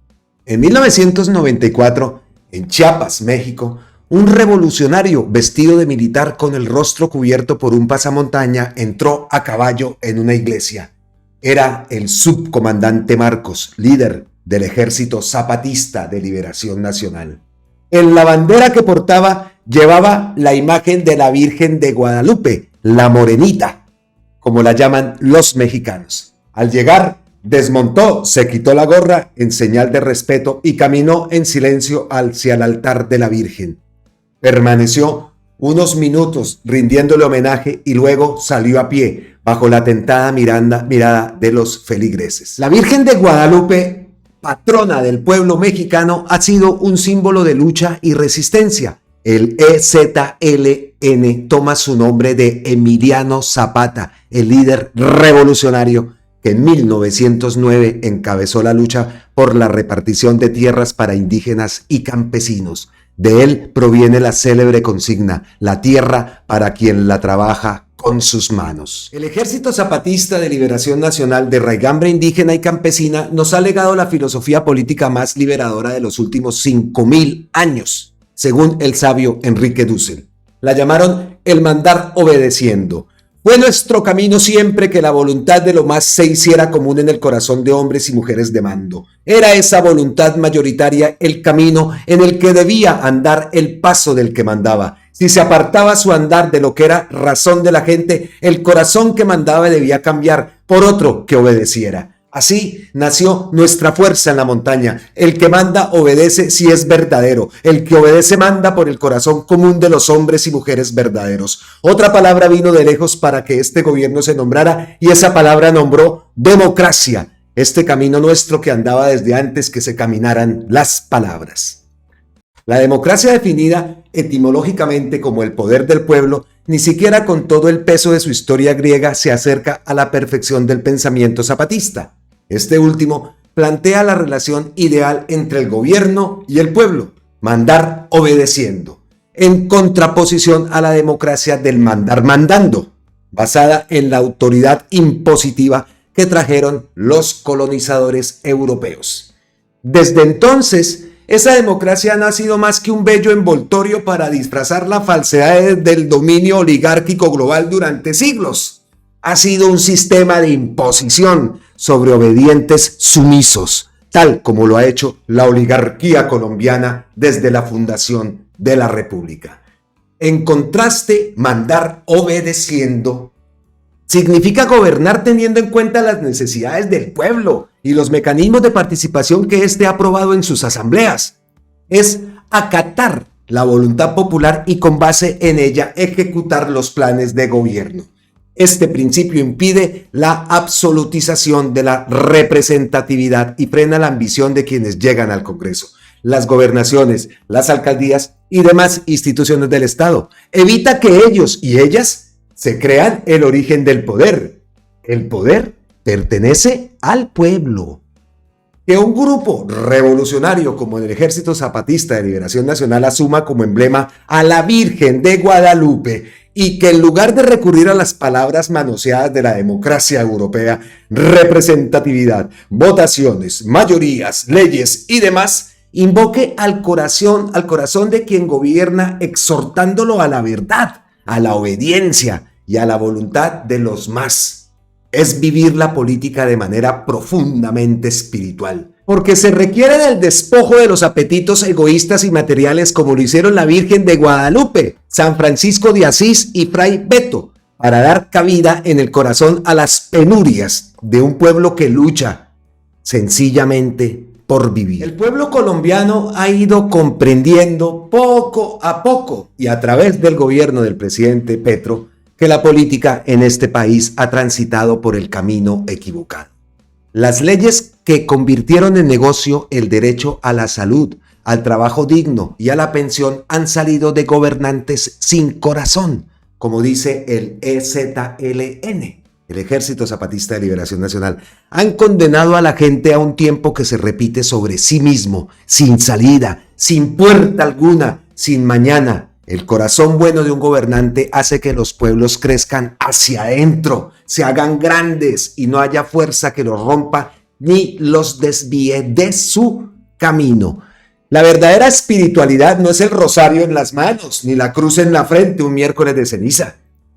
A: En 1994, en Chiapas, México, un revolucionario vestido de militar con el rostro cubierto por un pasamontaña entró a caballo en una iglesia. Era el subcomandante Marcos, líder del Ejército Zapatista de Liberación Nacional. En la bandera que portaba llevaba la imagen de la Virgen de Guadalupe, la Morenita, como la llaman los mexicanos. Al llegar, desmontó, se quitó la gorra en señal de respeto y caminó en silencio hacia el altar de la Virgen. Permaneció unos minutos rindiéndole homenaje y luego salió a pie bajo la atentada mirada de los feligreses. La Virgen de Guadalupe, patrona del pueblo mexicano, ha sido un símbolo de lucha y resistencia. El EZLN toma su nombre de Emiliano Zapata, el líder revolucionario que en 1909 encabezó la lucha por la repartición de tierras para indígenas y campesinos. De él proviene la célebre consigna, la tierra para quien la trabaja con sus manos. El Ejército Zapatista de Liberación Nacional de raigambre indígena y campesina nos ha legado la filosofía política más liberadora de los últimos 5.000 años, según el sabio Enrique Dussel. La llamaron el mandar obedeciendo. Fue nuestro camino siempre que la voluntad de lo más se hiciera común en el corazón de hombres y mujeres de mando. Era esa voluntad mayoritaria el camino en el que debía andar el paso del que mandaba. Si se apartaba su andar de lo que era razón de la gente, el corazón que mandaba debía cambiar por otro que obedeciera. Así nació nuestra fuerza en la montaña. El que manda obedece si es verdadero. El que obedece manda por el corazón común de los hombres y mujeres verdaderos. Otra palabra vino de lejos para que este gobierno se nombrara y esa palabra nombró democracia. Este camino nuestro que andaba desde antes que se caminaran las palabras. La democracia definida etimológicamente como el poder del pueblo, ni siquiera con todo el peso de su historia griega se acerca a la perfección del pensamiento zapatista. Este último plantea la relación ideal entre el gobierno y el pueblo, mandar obedeciendo, en contraposición a la democracia del mandar mandando, basada en la autoridad impositiva que trajeron los colonizadores europeos. Desde entonces, Esa democracia no ha sido más que un bello envoltorio para disfrazar la falsedad del dominio oligárquico global durante siglos. Ha sido un sistema de imposición sobre obedientes sumisos, tal como lo ha hecho la oligarquía colombiana desde la fundación de la República. En contraste, mandar obedeciendo significa gobernar teniendo en cuenta las necesidades del pueblo y los mecanismos de participación que éste ha aprobado en sus asambleas. Es acatar la voluntad popular y con base en ella ejecutar los planes de gobierno. Este principio impide la absolutización de la representatividad y frena la ambición de quienes llegan al Congreso, las gobernaciones, las alcaldías y demás instituciones del Estado. Evita que ellos y ellas se crean el origen del poder. El poder pertenece al pueblo. Que un grupo revolucionario como el Ejército Zapatista de Liberación Nacional asuma como emblema a la Virgen de Guadalupe y que en lugar de recurrir a las palabras manoseadas de la democracia europea, representatividad, votaciones, mayorías, leyes y demás, invoque al corazón de quien gobierna exhortándolo a la verdad, a la obediencia y a la voluntad de los más. Es vivir la política de manera profundamente espiritual, porque se requiere del despojo de los apetitos egoístas y materiales como lo hicieron la Virgen de Guadalupe, San Francisco de Asís y Fray Beto, para dar cabida en el corazón a las penurias de un pueblo que lucha sencillamente por vivir. El pueblo colombiano ha ido comprendiendo poco a poco y a través del gobierno del presidente Petro que la política en este país ha transitado por el camino equivocado. Las leyes que convirtieron en negocio el derecho a la salud, al trabajo digno y a la pensión han salido de gobernantes sin corazón, como dice el EZLN, el Ejército Zapatista de Liberación Nacional. Han condenado a la gente a un tiempo que se repite sobre sí mismo, sin salida, sin puerta alguna, sin mañana. El corazón bueno de un gobernante hace que los pueblos crezcan hacia adentro, se hagan grandes y no haya fuerza que los rompa ni los desvíe de su camino. La verdadera espiritualidad no es el rosario en las manos, ni la cruz en la frente un miércoles de ceniza.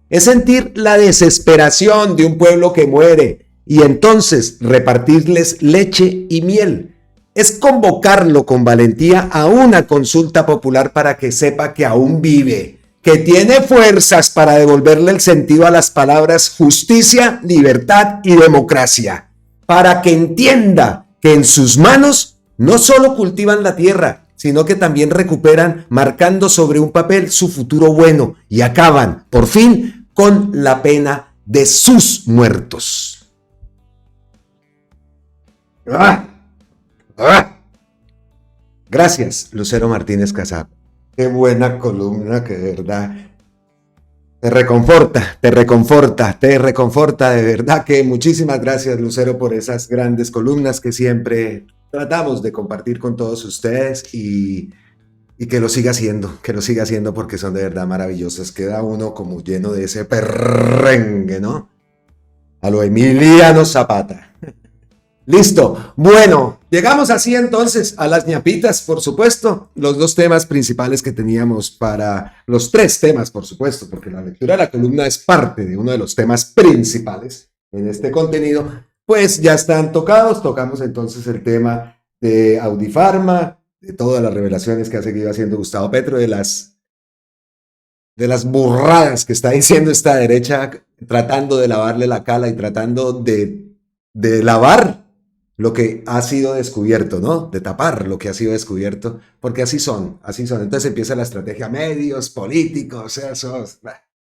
A: Es sentir la desesperación de un pueblo que muere y entonces repartirles leche y miel. Es convocarlo con valentía a una consulta popular para que sepa que aún vive, que tiene fuerzas para devolverle el sentido a las palabras justicia, libertad y democracia, para que entienda que en sus manos no solo cultivan la tierra, sino que también recuperan marcando sobre un papel su futuro bueno y acaban, por fin, con la pena de sus muertos. Gracias, Lucero Martínez Casab. Qué buena columna, que de verdad te reconforta, de verdad que muchísimas gracias, Lucero, por esas grandes columnas que siempre tratamos de compartir con todos ustedes y que lo siga haciendo, porque son de verdad maravillosas. Queda uno como lleno de ese perrengue, ¿no? A lo Emiliano Zapata. Listo. Bueno, llegamos así entonces a las ñapitas, por supuesto, los dos temas principales que teníamos los tres temas, por supuesto, porque la lectura de la columna es parte de uno de los temas principales en este contenido, pues ya están tocados. Tocamos entonces el tema de Audifarma, de todas las revelaciones que ha seguido haciendo Gustavo Petro, de las burradas que está diciendo esta derecha, tratando de lavarle la cara y tratando de lavar lo que ha sido descubierto, ¿no? De tapar lo que ha sido descubierto, porque así son. Entonces empieza la estrategia medios, políticos, esos,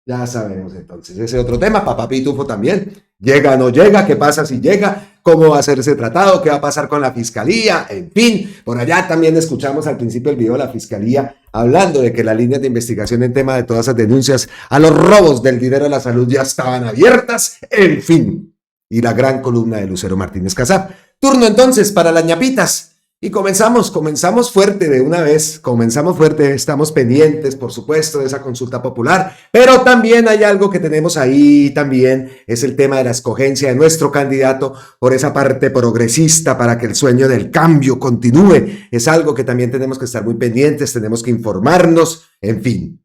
A: ya sabemos entonces. Ese otro tema, Papá Pitufo también. ¿Llega o no llega? ¿Qué pasa si llega? ¿Cómo va a ser ese tratado? ¿Qué va a pasar con la fiscalía? En fin, por allá también escuchamos al principio del video la fiscalía hablando de que las líneas de investigación en tema de todas esas denuncias a los robos del dinero de la salud ya estaban abiertas. En fin. Y la gran columna de Lucero Martínez Casab. Turno entonces para las ñapitas. Y comenzamos fuerte de una vez, comenzamos fuerte, estamos pendientes, por supuesto, de esa consulta popular, pero también hay algo que tenemos ahí también, es el tema de la escogencia de nuestro candidato por esa parte progresista para que el sueño del cambio continúe. Es algo que también tenemos que estar muy pendientes, tenemos que informarnos, en fin,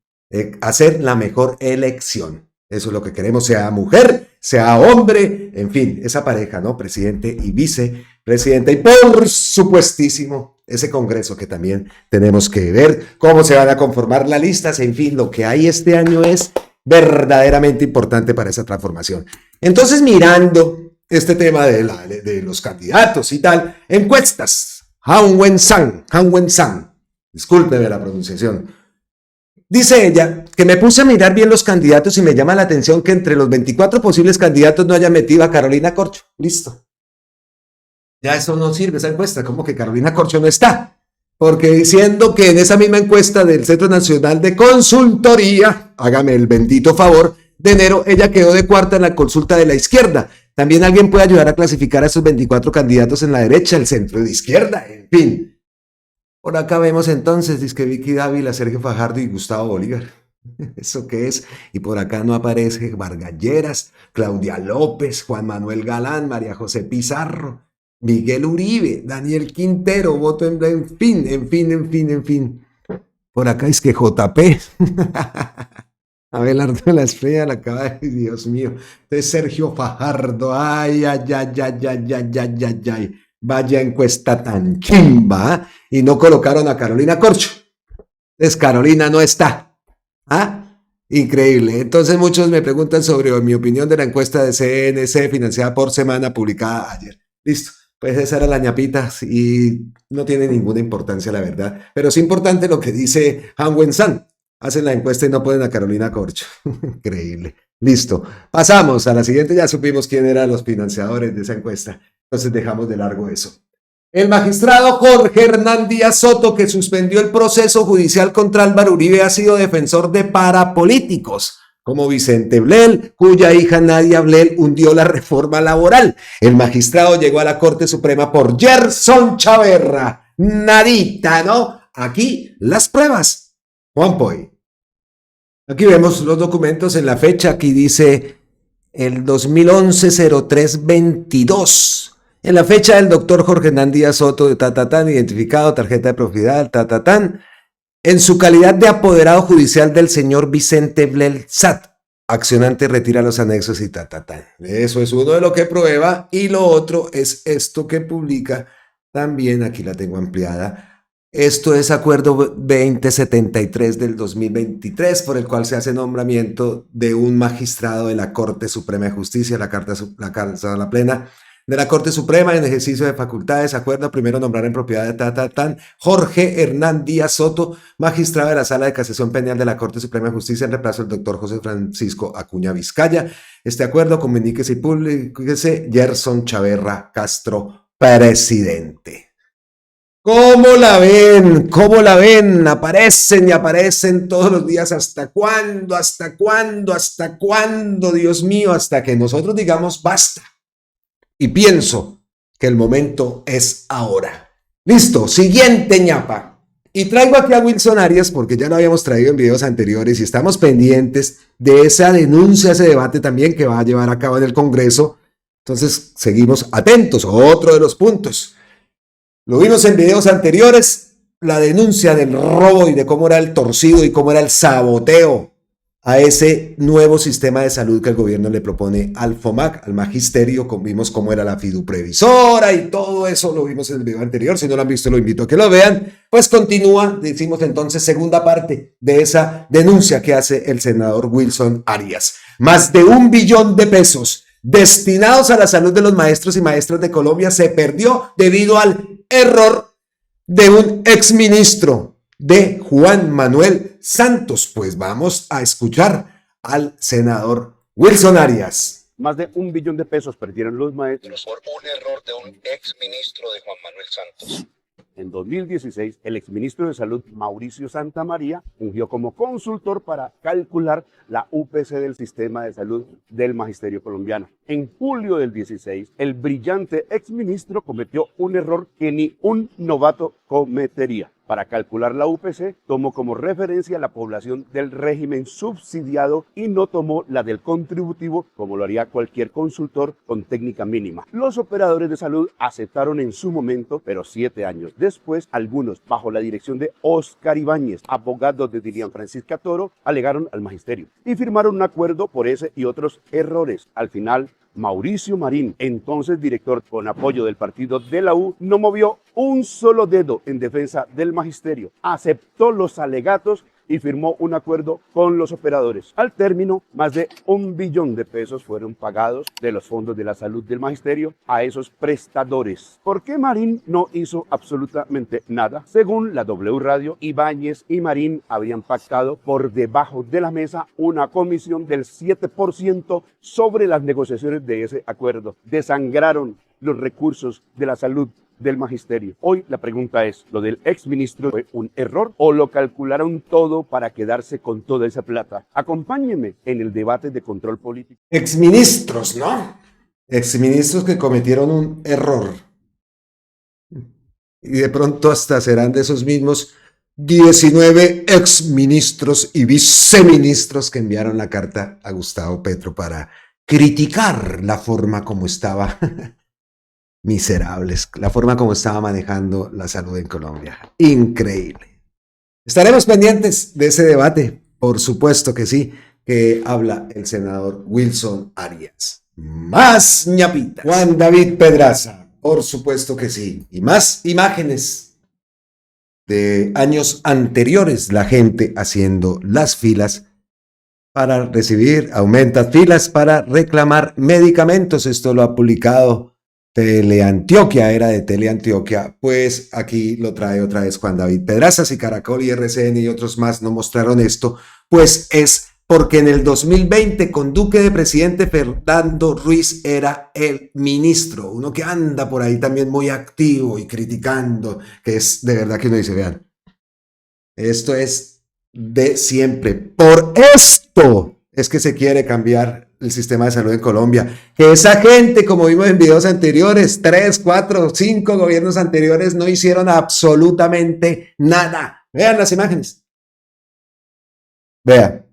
A: hacer la mejor elección. Eso es lo que queremos, sea mujer, sea hombre, en fin, esa pareja, ¿no? Presidente y vicepresidenta. Y por supuestísimo, ese congreso que también tenemos que ver cómo se van a conformar las listas. En fin, lo que hay este año es verdaderamente importante para esa transformación. Entonces, mirando este tema de los candidatos y tal, encuestas. Han Wen-san, discúlpeme la pronunciación. Dice ella que me puse a mirar bien los candidatos y me llama la atención que entre los 24 posibles candidatos no haya metido a Carolina Corcho. Listo. Ya eso no sirve, esa encuesta, como que Carolina Corcho no está. Porque diciendo que en esa misma encuesta del Centro Nacional de Consultoría, hágame el bendito favor, de enero, ella quedó de cuarta en la consulta de la izquierda. También alguien puede ayudar a clasificar a esos 24 candidatos en la derecha, el centro de izquierda, en fin. Por acá vemos entonces, dice que Vicky Dávila, Sergio Fajardo y Gustavo Bolívar. ¿Eso qué es? Y por acá no aparece Vargas Lleras, Claudia López, Juan Manuel Galán, María José Pizarro, Miguel Uribe, Daniel Quintero, voto en fin. Por acá es que JP. Abelardo de la Estrella, la acaba de... Dios mío. De Sergio Fajardo. Ay. Vaya encuesta tan chimba, y no colocaron a Carolina Corcho. Entonces Carolina no está. Increíble. Entonces muchos me preguntan sobre mi opinión de la encuesta de CNC financiada por Semana publicada ayer. Listo. Pues esa era la ñapita y no tiene ninguna importancia, la verdad. Pero es importante lo que dice Han Wen-san. Hacen la encuesta y no ponen a Carolina Corcho. Increíble. Listo. Pasamos a la siguiente. Ya supimos quién eran los financiadores de esa encuesta. Entonces dejamos de largo eso. El magistrado Jorge Hernán Díaz Soto, que suspendió el proceso judicial contra Álvaro Uribe, ha sido defensor de parapolíticos, como Vicente Blel, cuya hija Nadia Blel hundió la reforma laboral. El magistrado llegó a la Corte Suprema por Gerson Chaverra. Nadita, ¿no? Aquí las pruebas. Juan Poy. Aquí vemos los documentos en la fecha. Aquí dice el 2011-03-22. En la fecha del doctor Jorge Hernán Díaz Soto, identificado, tarjeta de propiedad, en su calidad de apoderado judicial del señor Vicente Blel Sat, accionante retira los anexos y Eso es uno de lo que prueba, y lo otro es esto que publica también, aquí la tengo ampliada. Esto es acuerdo 2073 del 2023, por el cual se hace nombramiento de un magistrado de la Corte Suprema de Justicia, la Sala Plena de la Corte Suprema en ejercicio de facultades. Acuerdo primero nombrar en propiedad de Jorge Hernán Díaz Soto, magistrado de la Sala de Casación Penal de la Corte Suprema de Justicia, en reemplazo del doctor José Francisco Acuña Vizcaya. Este acuerdo comuníquese y públicese Gerson Chaverra Castro, presidente. ¿Cómo la ven? ¿Cómo la ven? Aparecen y aparecen todos los días. ¿Hasta cuándo? ¿Hasta cuándo? ¿Hasta cuándo? Dios mío, hasta que nosotros digamos basta. Y pienso que el momento es ahora. Listo, siguiente ñapa. Y traigo aquí a Wilson Arias porque ya lo habíamos traído en videos anteriores y estamos pendientes de esa denuncia, ese debate también que va a llevar a cabo en el Congreso. Entonces, seguimos atentos. Otro de los puntos. Lo vimos en videos anteriores, la denuncia del robo y de cómo era el torcido y cómo era el saboteo a ese nuevo sistema de salud que el gobierno le propone al FOMAC, al magisterio. Vimos cómo era la fiduprevisora y todo eso lo vimos en el video anterior. Si no lo han visto, lo invito a que lo vean. Pues continúa, decimos entonces, segunda parte de esa denuncia que hace el senador Wilson Arias. Más de 1 billón de pesos destinados a la salud de los maestros y maestras de Colombia se perdió debido al error de un exministro, de Juan Manuel Santos. Pues vamos a escuchar al senador Wilson Arias.
K: Más de 1 billón de pesos perdieron los maestros
L: por un error de un exministro de Juan Manuel Santos.
K: En 2016, el exministro de Salud, Mauricio Santamaría, fungió como consultor para calcular la UPC del sistema de salud del magisterio colombiano. En julio del 16, el brillante exministro cometió un error que ni un novato cometería. Para calcular la UPC, tomó como referencia la población del régimen subsidiado y no tomó la del contributivo, como lo haría cualquier consultor con técnica mínima. Los operadores de salud aceptaron en su momento, pero 7 años después, algunos, bajo la dirección de Oscar Ibáñez, abogados de Dilian Francisca Toro, alegaron al magisterio y firmaron un acuerdo por ese y otros errores. Al final, Mauricio Marín, entonces director con apoyo del partido de la U, no movió un solo dedo en defensa del magisterio. Aceptó los alegatos y firmó un acuerdo con los operadores. Al término, más de 1 billón de pesos fueron pagados de los fondos de la salud del magisterio a esos prestadores. ¿Por qué Marín no hizo absolutamente nada? Según la W Radio, Ibáñez y Marín habían pactado por debajo de la mesa una comisión del 7% sobre las negociaciones de ese acuerdo. Desangraron los recursos de la salud del magisterio. Hoy la pregunta es, ¿lo del exministro fue un error o lo calcularon todo para quedarse con toda esa plata? Acompáñenme en el debate de control político.
A: Exministros, ¿no? Exministros que cometieron un error. Y de pronto hasta serán de esos mismos 19 exministros y viceministros que enviaron la carta a Gustavo Petro para criticar la forma como estaba miserables, la forma como estaba manejando la salud en Colombia. Increíble. Estaremos pendientes de ese debate, por supuesto que sí, que habla el senador Wilson Arias. Más ñapitas. Juan David Pedraza, por supuesto que sí. Y más imágenes de años anteriores, la gente haciendo las filas para recibir, aumentan filas para reclamar medicamentos. Esto lo ha publicado Teleantioquia, era de Teleantioquia, pues aquí lo trae otra vez Juan David Pedraza. Si Caracol y RCN y otros más no mostraron esto, pues es porque en el 2020 con Duque de presidente Fernando Ruiz era el ministro, uno que anda por ahí también muy activo y criticando, que es de verdad que uno dice, vean, esto es de siempre, por esto es que se quiere cambiar el sistema de salud en Colombia, que esa gente, como vimos en videos anteriores, 3, 4, 5 gobiernos anteriores no hicieron absolutamente nada. Vean las imágenes. Vean.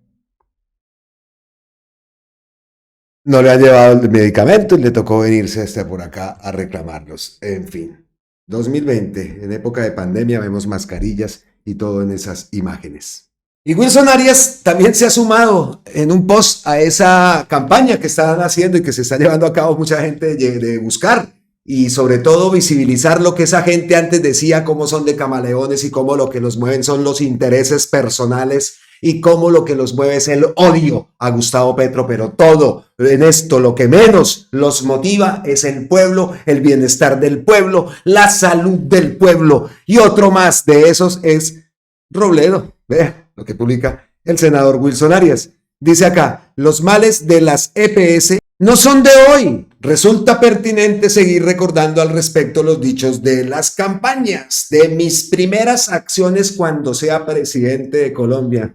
A: No le han llevado el medicamento y le tocó venirse hasta por acá a reclamarlos. En fin, 2020, en época de pandemia, vemos mascarillas y todo en esas imágenes. Y Wilson Arias también se ha sumado en un post a esa campaña que están haciendo y que se está llevando a cabo mucha gente de buscar y sobre todo visibilizar lo que esa gente antes decía, cómo son de camaleones y cómo lo que los mueven son los intereses personales y cómo lo que los mueve es el odio a Gustavo Petro, pero todo en esto lo que menos los motiva es el pueblo, el bienestar del pueblo, la salud del pueblo. Y otro más de esos es Robledo. Vea lo que publica el senador Wilson Arias. Dice acá, los males de las EPS no son de hoy. Resulta pertinente seguir recordando al respecto los dichos de las campañas, de mis primeras acciones cuando sea presidente de Colombia.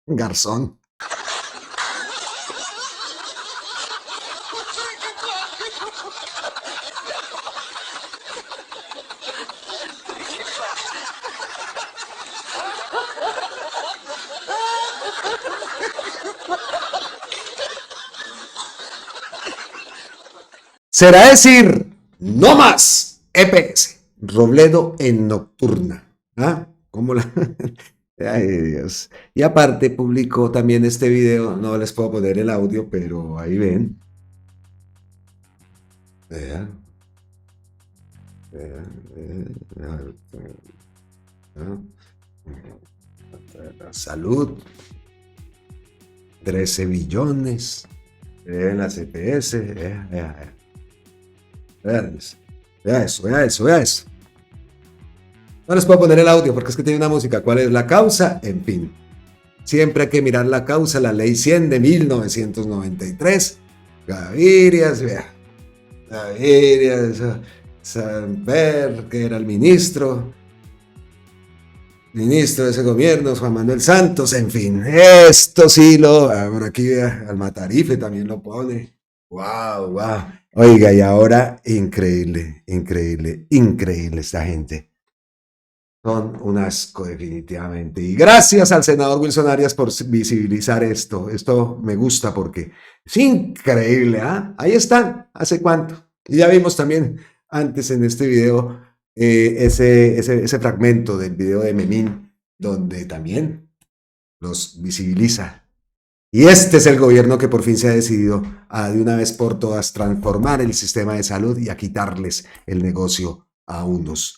A: Garzón. Será decir, no más EPS. Robledo en nocturna. ¿Ah? ¿Cómo la...? Ay, Dios. Y aparte publicó también este video. No les puedo poner el audio, pero ahí ven. Vean. Salud. 13 billones. Vean las EPS. Vea eso. No les puedo poner el audio porque es que tiene una música. ¿Cuál es la causa? En fin. Siempre hay que mirar la causa. La ley 100 de 1993. Gaviria, vea. Gaviria, Samper, que era el ministro de ese gobierno, Juan Manuel Santos, en fin, esto sí por aquí al Matarife también lo pone. Wow. Oiga, y ahora, increíble esta gente. Son un asco definitivamente. Y gracias al senador Wilson Arias por visibilizar esto. Esto me gusta porque es increíble, ¿ah? Ahí están, ¿hace cuánto? Y ya vimos también antes en este video ese fragmento del video de Memín, donde también los visibiliza. Y este es el gobierno que por fin se ha decidido a de una vez por todas transformar el sistema de salud y a quitarles el negocio a unos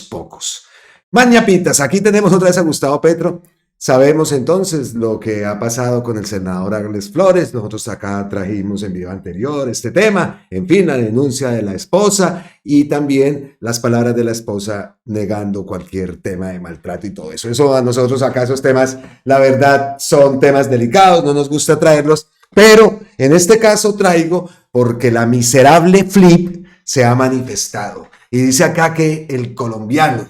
A: pocos. Mañapitas, aquí tenemos otra vez a Gustavo Petro. Sabemos entonces lo que ha pasado con el senador Agles Flores. Nosotros acá trajimos en video anterior este tema. En fin, la denuncia de la esposa y también las palabras de la esposa negando cualquier tema de maltrato y todo eso. Eso a nosotros acá, esos temas, la verdad, son temas delicados, no nos gusta traerlos. Pero en este caso traigo porque la miserable Flip se ha manifestado. Y dice acá que el colombiano,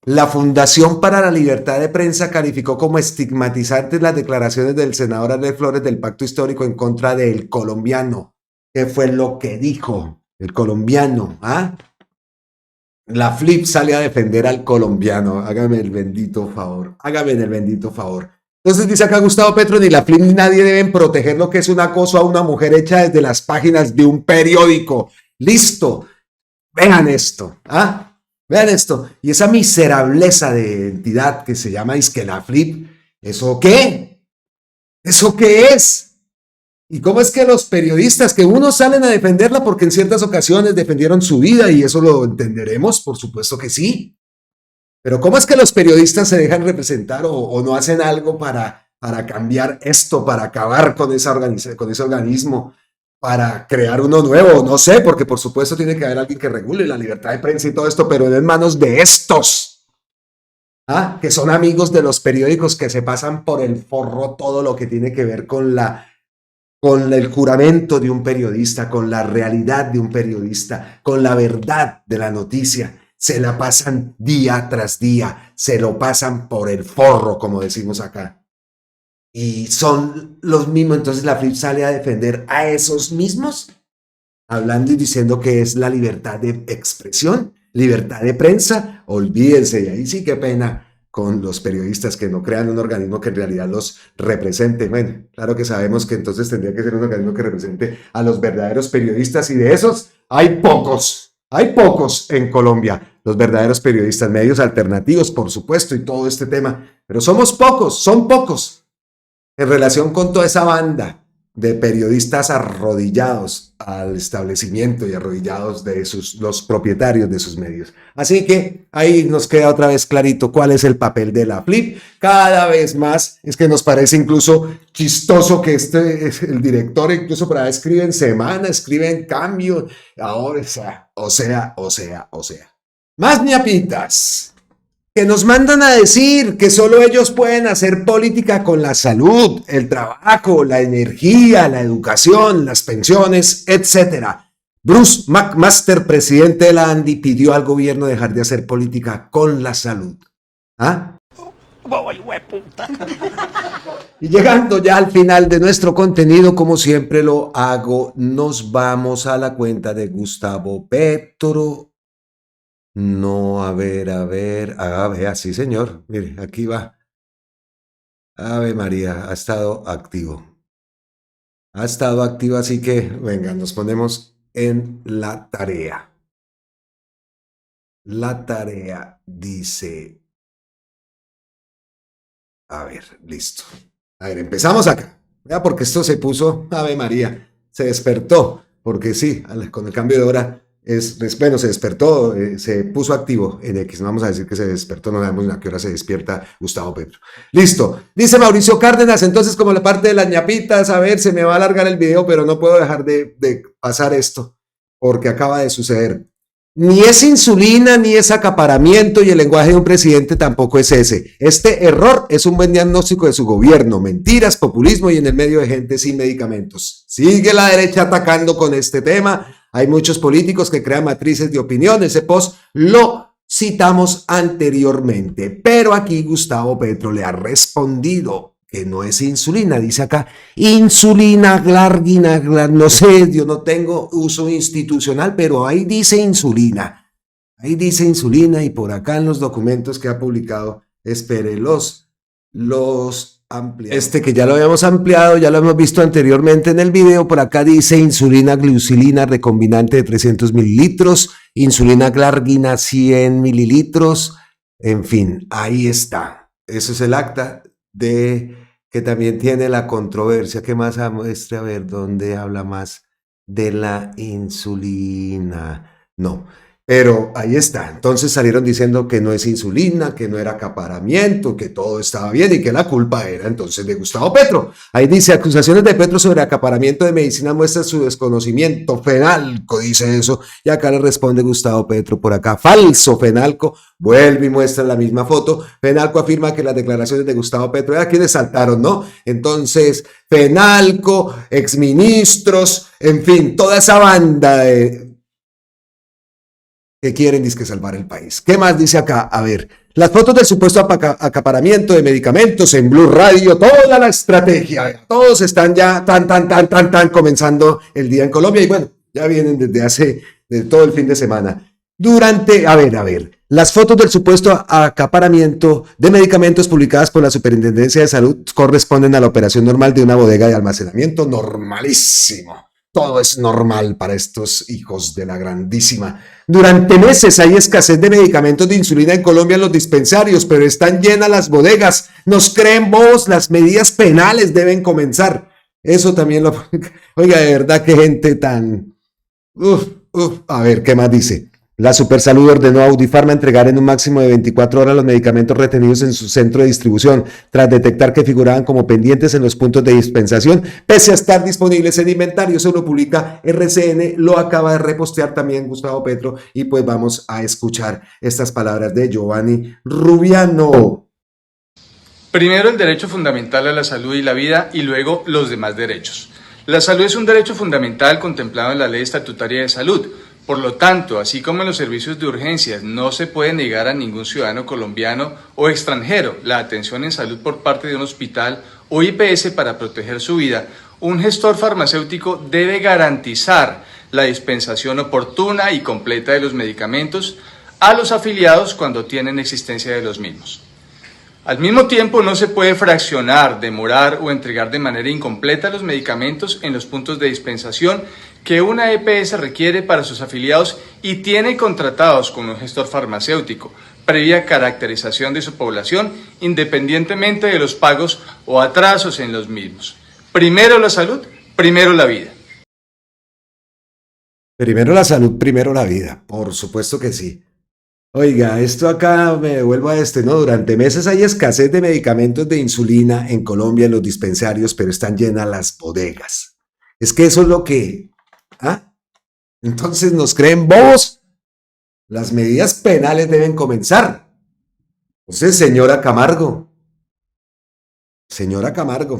A: la Fundación para la Libertad de Prensa calificó como estigmatizantes las declaraciones del senador Agles Flores del pacto histórico en contra del colombiano. ¿Qué fue lo que dijo el colombiano? ¿Ah? La Flip sale a defender al colombiano. Hágame el bendito favor. Entonces dice acá Gustavo Petro, ni la Flip ni nadie deben proteger lo que es un acoso a una mujer hecha desde las páginas de un periódico. Listo. Vean esto. ¿Ah? Vean esto, y esa miserableza de entidad que se llama Isque la Flip, ¿eso qué? ¿Eso qué es? ¿Y cómo es que los periodistas, que unos salen a defenderla porque en ciertas ocasiones defendieron su vida y eso lo entenderemos, por supuesto que sí? Pero ¿cómo es que los periodistas se dejan representar o no hacen algo para cambiar esto, para acabar con ese organismo? Para crear uno nuevo, no sé, porque por supuesto tiene que haber alguien que regule la libertad de prensa y todo esto, pero en manos de estos, que son amigos de los periódicos que se pasan por el forro todo lo que tiene que ver con el juramento de un periodista, con la realidad de un periodista, con la verdad de la noticia. Se la pasan día tras día, se lo pasan por el forro, como decimos acá. Y son los mismos, entonces la Flip sale a defender a esos mismos, hablando y diciendo que es la libertad de expresión, libertad de prensa. Olvídense, y ahí sí qué pena con los periodistas que no crean un organismo que en realidad los represente. Bueno, claro que sabemos que entonces tendría que ser un organismo que represente a los verdaderos periodistas, y de esos hay pocos en Colombia, los verdaderos periodistas, medios alternativos, por supuesto, y todo este tema, pero son pocos. En relación con toda esa banda de periodistas arrodillados al establecimiento y arrodillados de los propietarios de sus medios. Así que ahí nos queda otra vez clarito cuál es el papel de la Flip. Cada vez más es que nos parece incluso chistoso que el director incluso por ahí escribe en semana, escribe en cambio, ahora, o sea. Más ñapitas que nos mandan a decir que solo ellos pueden hacer política con la salud, el trabajo, la energía, la educación, las pensiones, etc. Bruce McMaster, presidente de la ANDI, pidió al gobierno dejar de hacer política con la salud. ¿Ah? Y llegando ya al final de nuestro contenido, como siempre lo hago, nos vamos a la cuenta de Gustavo Petro. No, a ver, sí señor, mire, aquí va. Ave María, ha estado activo, así que venga, nos ponemos en la tarea. La tarea dice, a ver, listo. A ver, empezamos acá, vea, porque esto se puso, Ave María, se despertó, porque sí, con el cambio de hora. Bueno, se despertó, se puso activo en X, no vamos a decir que se despertó, no sabemos a qué hora se despierta Gustavo Petro. Listo, dice Mauricio Cárdenas, entonces como la parte de las ñapitas, a ver, se me va a alargar el video, pero no puedo dejar de pasar esto, porque acaba de suceder. Ni es insulina, ni es acaparamiento, y el lenguaje de un presidente tampoco es ese. Este error es un buen diagnóstico de su gobierno, mentiras, populismo y en el medio de gente sin medicamentos. Sigue la derecha atacando con este tema Hay muchos políticos que crean matrices de opinión. Ese post lo citamos anteriormente, pero aquí Gustavo Petro le ha respondido que no es insulina, dice acá, insulina, glargina, no sé, yo no tengo uso institucional, pero ahí dice insulina y por acá en los documentos que ha publicado, espere, los ampliados. Que ya lo habíamos ampliado, ya lo hemos visto anteriormente en el video, por acá dice insulina glucilina recombinante de 300 mililitros, insulina glargina 100 mililitros, en fin, ahí está. Eso es el acta que también tiene la controversia. ¿Qué más muestra? A ver, ¿dónde habla más de la insulina? No. Pero ahí está, entonces salieron diciendo que no es insulina, que no era acaparamiento, que todo estaba bien y que la culpa era entonces de Gustavo Petro. Ahí dice, acusaciones de Petro sobre acaparamiento de medicina muestran su desconocimiento. Fenalco dice eso y acá le responde Gustavo Petro por acá. Falso, Fenalco vuelve y muestra la misma foto. Fenalco afirma que las declaraciones de Gustavo Petro era quienes saltaron, ¿no? Entonces, Fenalco, exministros, en fin, toda esa banda que quieren dizque salvar el país. ¿Qué más dice acá? A ver, las fotos del supuesto acaparamiento de medicamentos en Blue Radio, toda la estrategia, todos están ya comenzando el día en Colombia y bueno, ya vienen desde todo el fin de semana. Las fotos del supuesto acaparamiento de medicamentos publicadas por la Superintendencia de Salud corresponden a la operación normal de una bodega de almacenamiento, normalísimo. Todo es normal para estos hijos de la grandísima. Durante meses hay escasez de medicamentos de insulina en Colombia en los dispensarios, pero están llenas las bodegas. Nos creen vos, las medidas penales deben comenzar. Eso también lo... Oiga, de verdad, qué gente tan... A ver, ¿qué más dice? La Supersalud ordenó a Audifarma entregar en un máximo de 24 horas los medicamentos retenidos en su centro de distribución, tras detectar que figuraban como pendientes en los puntos de dispensación, pese a estar disponibles en inventario. Eso lo publica RCN, lo acaba de repostear también Gustavo Petro, y pues vamos a escuchar estas palabras de Giovanni Rubiano.
L: Primero, el derecho fundamental a la salud y la vida, y luego los demás derechos. La salud es un derecho fundamental contemplado en la Ley Estatutaria de Salud. Por lo tanto, así como en los servicios de urgencias no se puede negar a ningún ciudadano colombiano o extranjero la atención en salud por parte de un hospital o IPS para proteger su vida, un gestor farmacéutico debe garantizar la dispensación oportuna y completa de los medicamentos a los afiliados cuando tienen existencia de los mismos. Al mismo tiempo, no se puede fraccionar, demorar o entregar de manera incompleta los medicamentos en los puntos de dispensación que una EPS requiere para sus afiliados y tiene contratados con un gestor farmacéutico, previa caracterización de su población, independientemente de los pagos o atrasos en los mismos. Primero la salud, primero la vida.
A: Primero la salud, primero la vida, por supuesto que sí. Oiga, esto acá me devuelvo a ¿no? Durante meses hay escasez de medicamentos de insulina en Colombia en los dispensarios, pero están llenas las bodegas. Es que eso es lo que... Entonces nos creen bobos. Las medidas penales deben comenzar. Entonces, señora Camargo,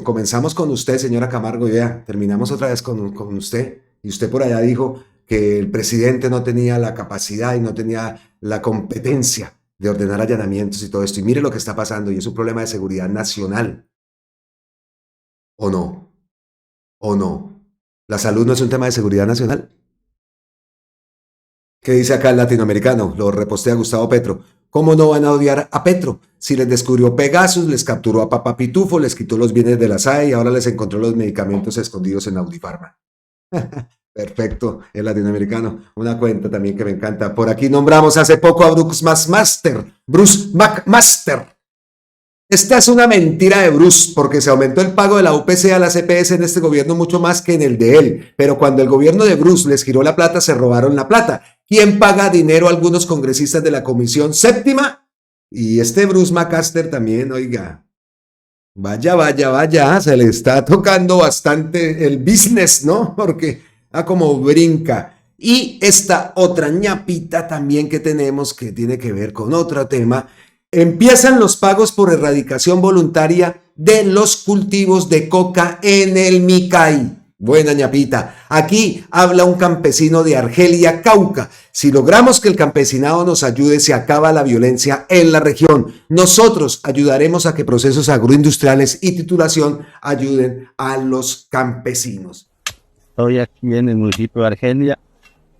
A: comenzamos con usted, señora Camargo, ya terminamos otra vez con usted. Y usted por allá dijo que el presidente no tenía la capacidad y no tenía la competencia de ordenar allanamientos y todo esto. Y mire lo que está pasando, y es un problema de seguridad nacional. ¿O no? ¿O no? ¿La salud no es un tema de seguridad nacional? ¿Qué dice acá el latinoamericano? Lo repostea Gustavo Petro. ¿Cómo no van a odiar a Petro? Si les descubrió Pegasus, les capturó a Papá Pitufo, les quitó los bienes de la SAE y ahora les encontró los medicamentos escondidos en Audifarma. Perfecto, el latinoamericano. Una cuenta también que me encanta. Por aquí nombramos hace poco a Bruce McMaster. Esta es una mentira de Bruce, porque se aumentó el pago de la UPC a la CPS en este gobierno mucho más que en el de él. Pero cuando el gobierno de Bruce les giró la plata, se robaron la plata. ¿Quién paga dinero a algunos congresistas de la Comisión Séptima? Y este Bruce McMaster también, oiga. Vaya, se le está tocando bastante el business, ¿no? Porque como brinca. Y esta otra ñapita también que tenemos, que tiene que ver con otro tema. Empiezan los pagos por erradicación voluntaria de los cultivos de coca en el Micay. Buena ñapita. Aquí habla un campesino de Argelia, Cauca. Si logramos que el campesinado nos ayude, se acaba la violencia en la región. Nosotros ayudaremos a que procesos agroindustriales y titulación ayuden a los campesinos.
M: Estoy aquí en el municipio de Argelia.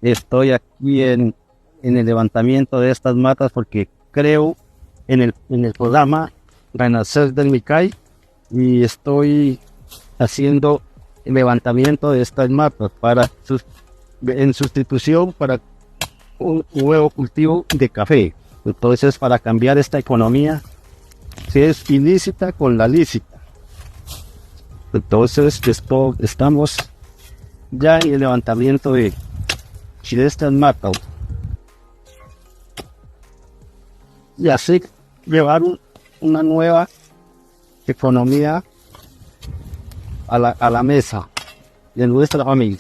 M: Estoy aquí en el levantamiento de estas matas porque creo en el programa Renacer del Micay y estoy haciendo el levantamiento de estas matas en sustitución para un nuevo cultivo de café. Entonces, para cambiar esta economía, si es ilícita con la lícita. Entonces, estamos ya en el levantamiento de estas matas. Y así llevar una nueva economía a la mesa de nuestra familia.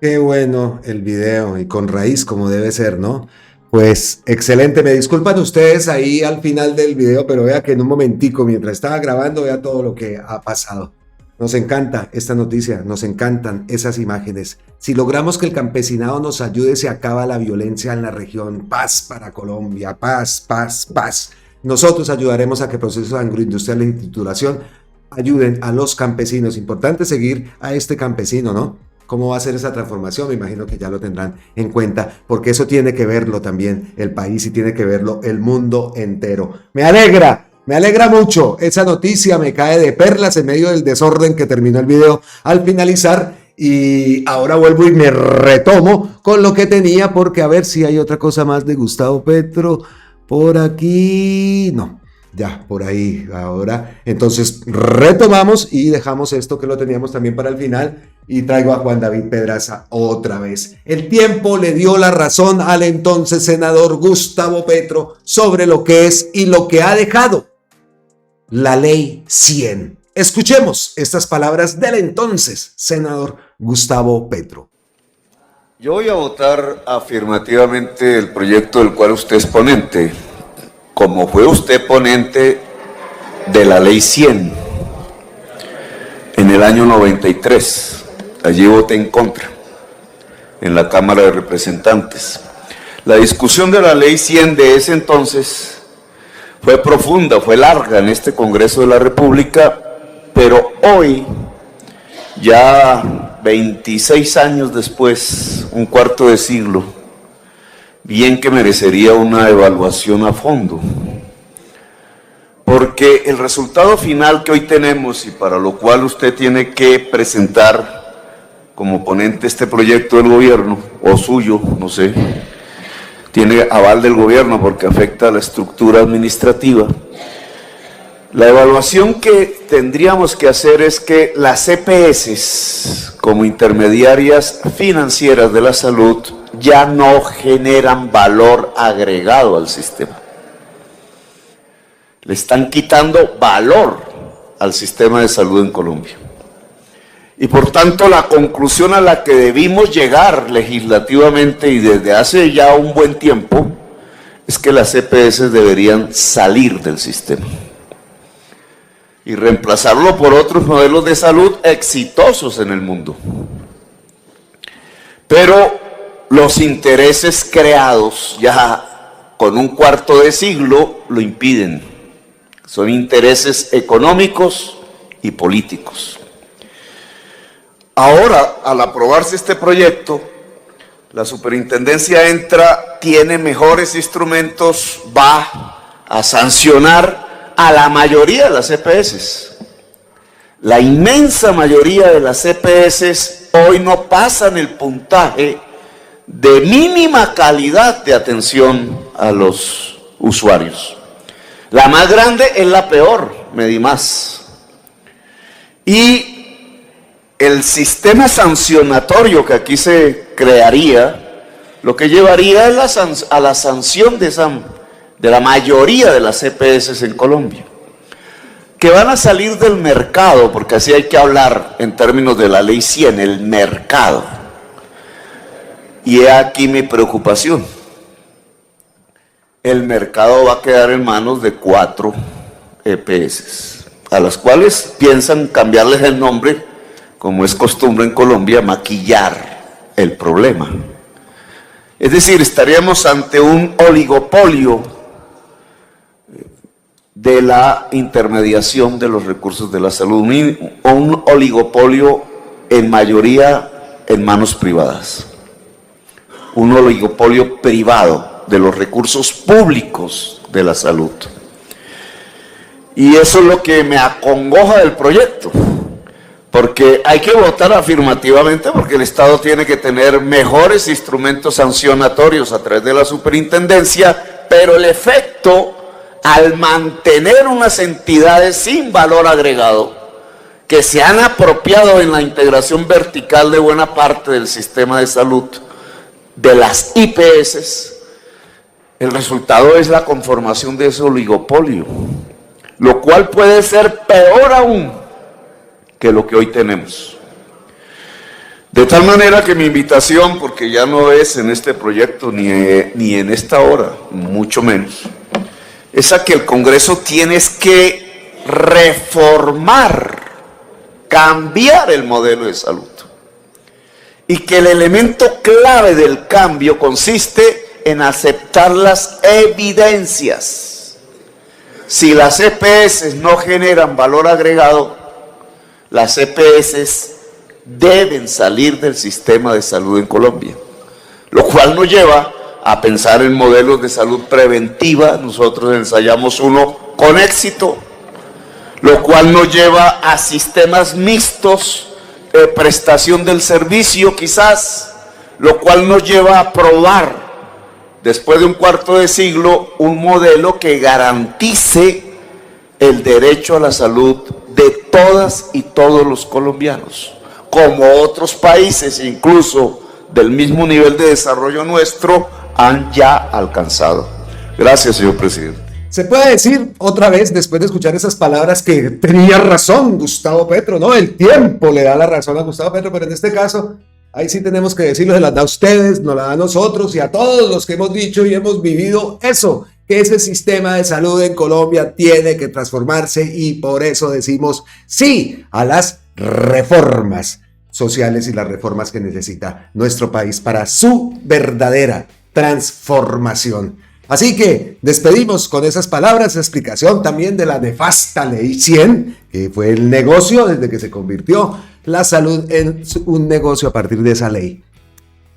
A: Qué bueno el video y con raíz como debe ser, ¿no? Pues excelente, me disculpan ustedes ahí al final del video, pero vea que en un momentico, mientras estaba grabando, vea todo lo que ha pasado. Nos encanta esta noticia, nos encantan esas imágenes. Si logramos que el campesinado nos ayude, se acaba la violencia en la región. Paz para Colombia, paz, paz, paz. Nosotros ayudaremos a que procesos agroindustriales y titulación ayuden a los campesinos. Importante seguir a este campesino, ¿no? ¿Cómo va a ser esa transformación? Me imagino que ya lo tendrán en cuenta, porque eso tiene que verlo también el país y tiene que verlo el mundo entero. Me alegra mucho esa noticia, me cae de perlas en medio del desorden que terminó el video al finalizar y ahora vuelvo y me retomo con lo que tenía porque a ver si hay otra cosa más de Gustavo Petro por aquí. No, ya por ahí ahora. Entonces retomamos y dejamos esto que lo teníamos también para el final y traigo a Juan David Pedraza otra vez. El tiempo le dio la razón al entonces senador Gustavo Petro sobre lo que es y lo que ha dejado la ley 100. Escuchemos estas palabras del entonces senador Gustavo Petro.
N: Yo voy a votar afirmativamente el proyecto del cual usted es ponente, como fue usted ponente de la ley 100 en el año 93. Allí voté en contra, en la Cámara de Representantes. La discusión de la ley 100 de ese entonces fue profunda, fue larga en este Congreso de la República, pero hoy, ya 26 años después, un cuarto de siglo, bien que merecería una evaluación a fondo. Porque el resultado final que hoy tenemos y para lo cual usted tiene que presentar como ponente este proyecto del gobierno, o suyo, no sé, tiene aval del gobierno porque afecta a la estructura administrativa. La evaluación que tendríamos que hacer es que las EPS, como intermediarias financieras de la salud, ya no generan valor agregado al sistema. Le están quitando valor al sistema de salud en Colombia. Y por tanto la conclusión a la que debimos llegar legislativamente y desde hace ya un buen tiempo es que las EPS deberían salir del sistema y reemplazarlo por otros modelos de salud exitosos en el mundo. Pero los intereses creados ya con un cuarto de siglo lo impiden. Son intereses económicos y políticos. Ahora, al aprobarse este proyecto, la superintendencia entra, tiene mejores instrumentos, va a sancionar a la mayoría de las EPS. La inmensa mayoría de las EPS hoy no pasan el puntaje de mínima calidad de atención a los usuarios. La más grande es la peor, Medimás. Y el sistema sancionatorio que aquí se crearía, lo que llevaría a la sanción de la mayoría de las EPS en Colombia, que van a salir del mercado, porque así hay que hablar en términos de la ley 100, el mercado. Y he aquí mi preocupación. El mercado va a quedar en manos de 4 EPS, a las cuales piensan cambiarles el nombre, como es costumbre en Colombia, maquillar el problema. Es decir, estaríamos ante un oligopolio de la intermediación de los recursos de la salud, un oligopolio en mayoría en manos privadas, un oligopolio privado de los recursos públicos de la salud. Y eso es lo que me acongoja del proyecto, porque hay que votar afirmativamente porque el Estado tiene que tener mejores instrumentos sancionatorios a través de la superintendencia, pero el efecto al mantener unas entidades sin valor agregado que se han apropiado en la integración vertical de buena parte del sistema de salud, de las IPS, el resultado es la conformación de ese oligopolio, lo cual puede ser peor aún que lo que hoy tenemos. De tal manera que mi invitación, porque ya no es en este proyecto ni en esta hora, mucho menos, es a que el Congreso tiene que reformar, cambiar el modelo de salud. Y que el elemento clave del cambio consiste en aceptar las evidencias. Si las EPS no generan valor agregado, las EPS deben salir del sistema de salud en Colombia, lo cual nos lleva a pensar en modelos de salud preventiva. Nosotros ensayamos uno con éxito, lo cual nos lleva a sistemas mixtos de prestación del servicio quizás, lo cual nos lleva a probar después de un cuarto de siglo un modelo que garantice el derecho a la salud de todas y todos los colombianos, como otros países incluso del mismo nivel de desarrollo nuestro han ya alcanzado. Gracias, señor presidente.
A: Se puede decir otra vez, después de escuchar esas palabras, que tenía razón Gustavo Petro, ¿no? El tiempo le da la razón a Gustavo Petro, pero en este caso, ahí sí tenemos que decirlo, se las da a ustedes, nos la da a nosotros y a todos los que hemos dicho y hemos vivido eso, que ese sistema de salud en Colombia tiene que transformarse y por eso decimos sí a las reformas sociales y las reformas que necesita nuestro país para su verdadera transformación. Así que despedimos con esas palabras, explicación también de la nefasta Ley 100, que fue el negocio desde que se convirtió la salud en un negocio a partir de esa ley.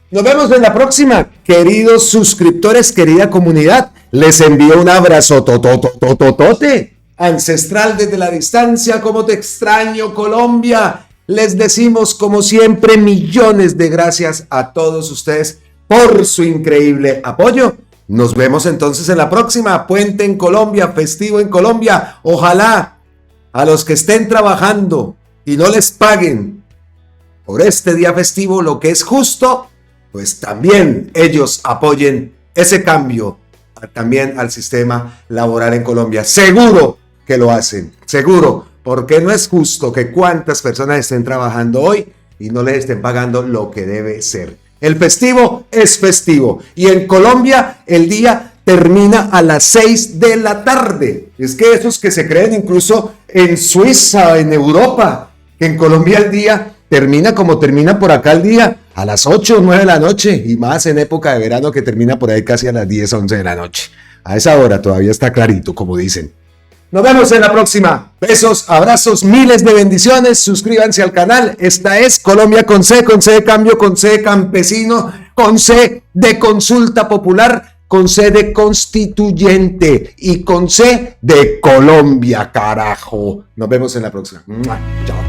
A: Nos vemos en la próxima, queridos suscriptores, querida comunidad. Les envío un abrazo tototototote, ancestral desde la distancia. Como te extraño, Colombia. Les decimos, como siempre, millones de gracias a todos ustedes por su increíble apoyo. Nos vemos entonces en la próxima. Puente en Colombia, festivo en Colombia. Ojalá a los que estén trabajando y no les paguen por este día festivo lo que es justo, pues también ellos apoyen ese cambio también al sistema laboral en Colombia. Seguro que lo hacen, seguro, porque no es justo que cuántas personas estén trabajando hoy y no les estén pagando lo que debe ser. El festivo es festivo y en Colombia el día termina a las 6 de la tarde. Es que esos que se creen incluso en Suiza, en Europa, que en Colombia el día termina como termina por acá el día, a las 8 o 9 de la noche, y más en época de verano que termina por ahí casi a las 10 o 11 de la noche. A esa hora todavía está clarito, como dicen. Nos vemos en la próxima. Besos, abrazos, miles de bendiciones. Suscríbanse al canal. Esta es Colombia con C de cambio, con C de campesino, con C de consulta popular, con C de constituyente y con C de Colombia, carajo. Nos vemos en la próxima. Chao.